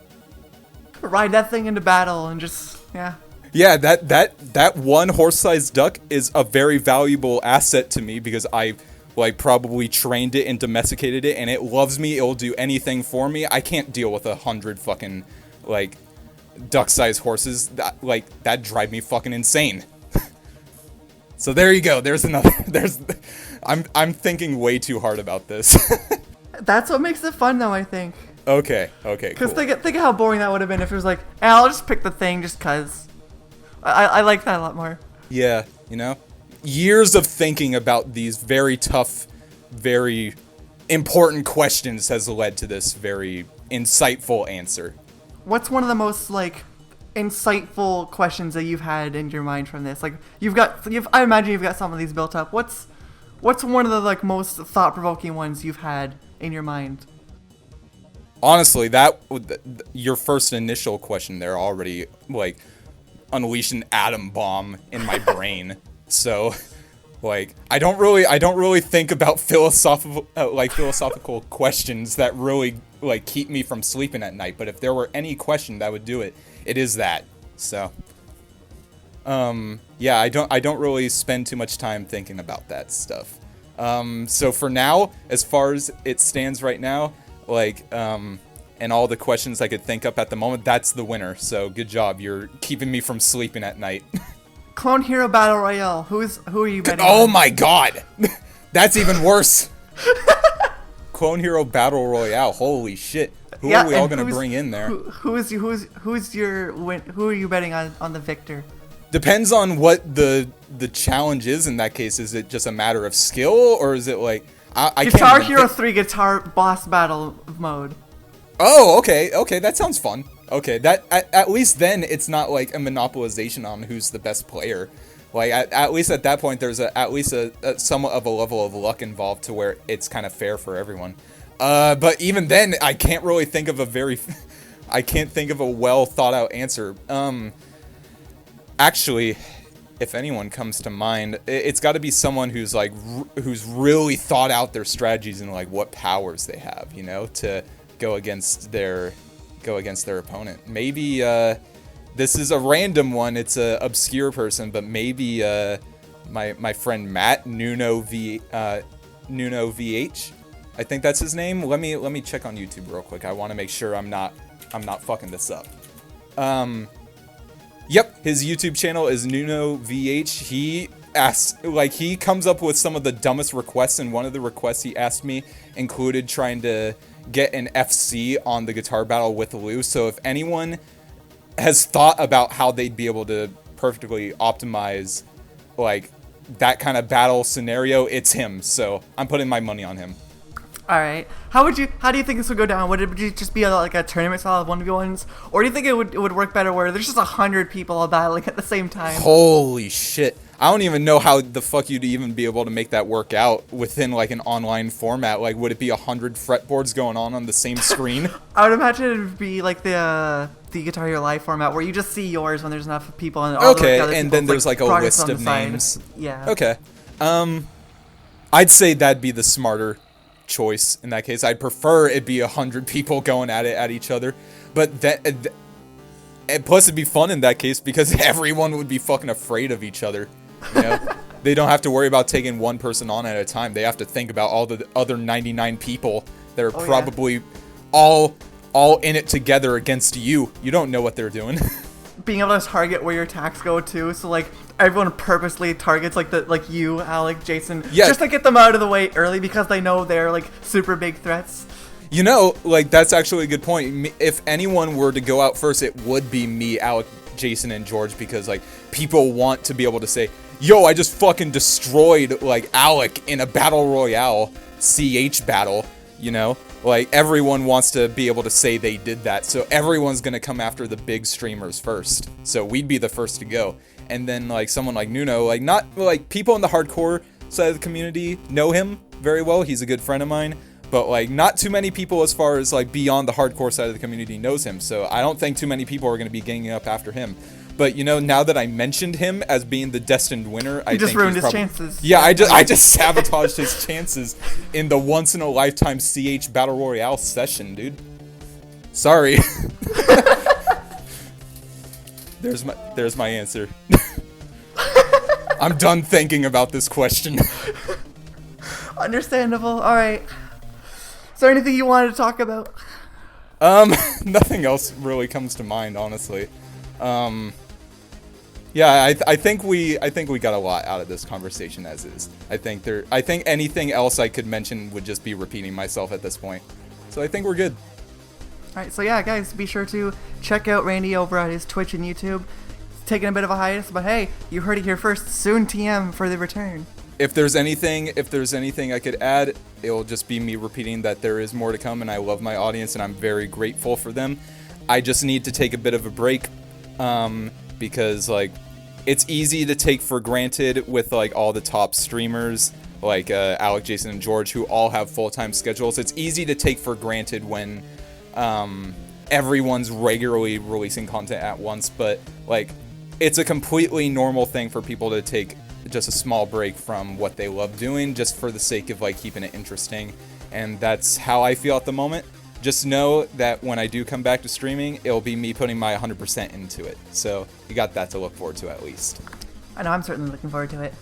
A: Ride that thing into battle and just yeah.
B: Yeah, that one horse-sized duck is a very valuable asset to me because I like probably trained it and domesticated it, and it loves me. It'll do anything for me. I can't deal with 100 fucking like duck-sized horses. That drive me fucking insane. So there you go. There's another. I'm thinking way too hard about this.
A: That's what makes it fun, though, I think.
B: Okay, cool.
A: Because think of how boring that would have been if it was like, I'll just pick the thing just cause. I like that a lot more.
B: Yeah, you know? Years of thinking about these very tough, very important questions has led to this very insightful answer.
A: What's one of the most, like, insightful questions that you've had in your mind from this? Like, I imagine you've got some of these built up. What's one of the, like, most thought-provoking ones you've had in your mind?
B: Honestly, your first initial question there already, like, unleashed an atom bomb in my brain. So, like, I don't really think about philosophical questions that really, like, keep me from sleeping at night. But if there were any question that would do it, it is that. So, yeah, I don't really spend too much time thinking about that stuff. So for now, as far as it stands right now, like, and all the questions I could think up at the moment, that's the winner. So good job. You're keeping me from sleeping at night.
A: Clone Hero Battle Royale. Who are you betting
B: on?
A: Oh
B: my god! That's even worse. Clone Hero Battle Royale. Holy shit. Who are we all gonna bring in there?
A: Who are you betting on the victor?
B: Depends on what the challenge is in that case. Is it just a matter of skill, or is it like I
A: Guitar Hero 3 Guitar Boss Battle mode?
B: Oh, okay, that sounds fun. Okay, that at least then it's not like a monopolization on who's the best player. Like at least at that point there's at least a somewhat of a level of luck involved to where it's kind of fair for everyone. But even then I can't really think of a very I can't think of a well thought out answer. Actually, if anyone comes to mind, it's got to be someone who's like who's really thought out their strategies and like what powers they have, you know, to go against their opponent. Maybe this is a random one. It's a obscure person, but maybe my friend Matt Nuno VH. I think that's his name. Let me check on YouTube real quick. I want to make sure I'm not fucking this up. Yep, his YouTube channel is Nuno VH. He asks, like, he comes up with some of the dumbest requests, and one of the requests he asked me included trying to get an FC on the guitar battle with Lou. So if anyone has thought about how they'd be able to perfectly optimize like that kind of battle scenario, it's him. So I'm putting my money on him.
A: All right. How do you think this would go down? Would it just be like a tournament style of 1v1s, or do you think it would work better where there's just 100 people all battling at the same time?
B: Holy shit! I don't even know how the fuck you'd even be able to make that work out within like an online format. Like, would it be 100 fretboards going on the same screen?
A: I would imagine it would be like the Guitar Hero Live format where you just see yours when there's enough people. And all
B: okay,
A: the other
B: and then there's like a list of names. Yeah. Okay. I'd say that'd be the smarter choice in that case. I'd prefer it be 100 people going at it at each other, but and plus it'd be fun in that case because everyone would be fucking afraid of each other, you know. They don't have to worry about taking one person on at a time. They have to think about all the other 99 people that are probably all in it together against you. You don't know what they're doing.
A: Being able to target where your attacks go to, so like everyone purposely targets like you, Alec, Jason, just to get them out of the way early because they know they're like super big threats.
B: You know, like that's actually a good point. If anyone were to go out first, it would be me, Alec, Jason, and George, because like people want to be able to say, "Yo, I just fucking destroyed like Alec in a battle royale CH battle," you know? Like, everyone wants to be able to say they did that, so everyone's gonna come after the big streamers first. So we'd be the first to go. And then, like, someone like Nuno, like, not, like, people in the hardcore side of the community know him very well. He's a good friend of mine. But, like, not too many people as far as, like, beyond the hardcore side of the community knows him. So I don't think too many people are gonna be ganging up after him. But, you know, now that I mentioned him as being the destined winner, I think
A: just ruined his chances.
B: Yeah, I just sabotaged his chances in the once-in-a-lifetime CH Battle Royale session, dude. Sorry. There's my answer. I'm done thinking about this question.
A: Understandable. All right. Is there anything you wanted to talk about?
B: Nothing else really comes to mind, honestly. Yeah, I think we got a lot out of this conversation as is. I think anything else I could mention would just be repeating myself at this point. So I think we're good.
A: Alright, so yeah, guys, be sure to check out Randy over at his Twitch and YouTube. He's taking a bit of a hiatus, but hey, you heard it here first. SoonTM for the return.
B: If there's anything I could add, it'll just be me repeating that there is more to come, and I love my audience, and I'm very grateful for them. I just need to take a bit of a break, because like it's easy to take for granted with like all the top streamers like Alec, Jason, and George, who all have full-time schedules. It's easy to take for granted when everyone's regularly releasing content at once, but like it's a completely normal thing for people to take just a small break from what they love doing just for the sake of like keeping it interesting, and that's how I feel at the moment. Just know that when I do come back to streaming, it'll be me putting my 100% into it. So you got that to look forward to at least.
A: I know, I'm certainly looking forward to it.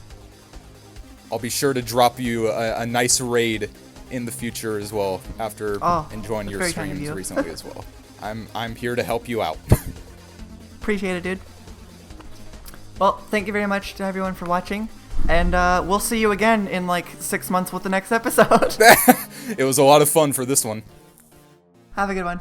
B: I'll be sure to drop you a nice raid in the future as well after enjoying your streams recently as well. I'm here to help you out.
A: Appreciate it, dude. Well, thank you very much to everyone for watching. And we'll see you again in like 6 months with the next episode.
B: It was a lot of fun for this one.
A: Have a good one.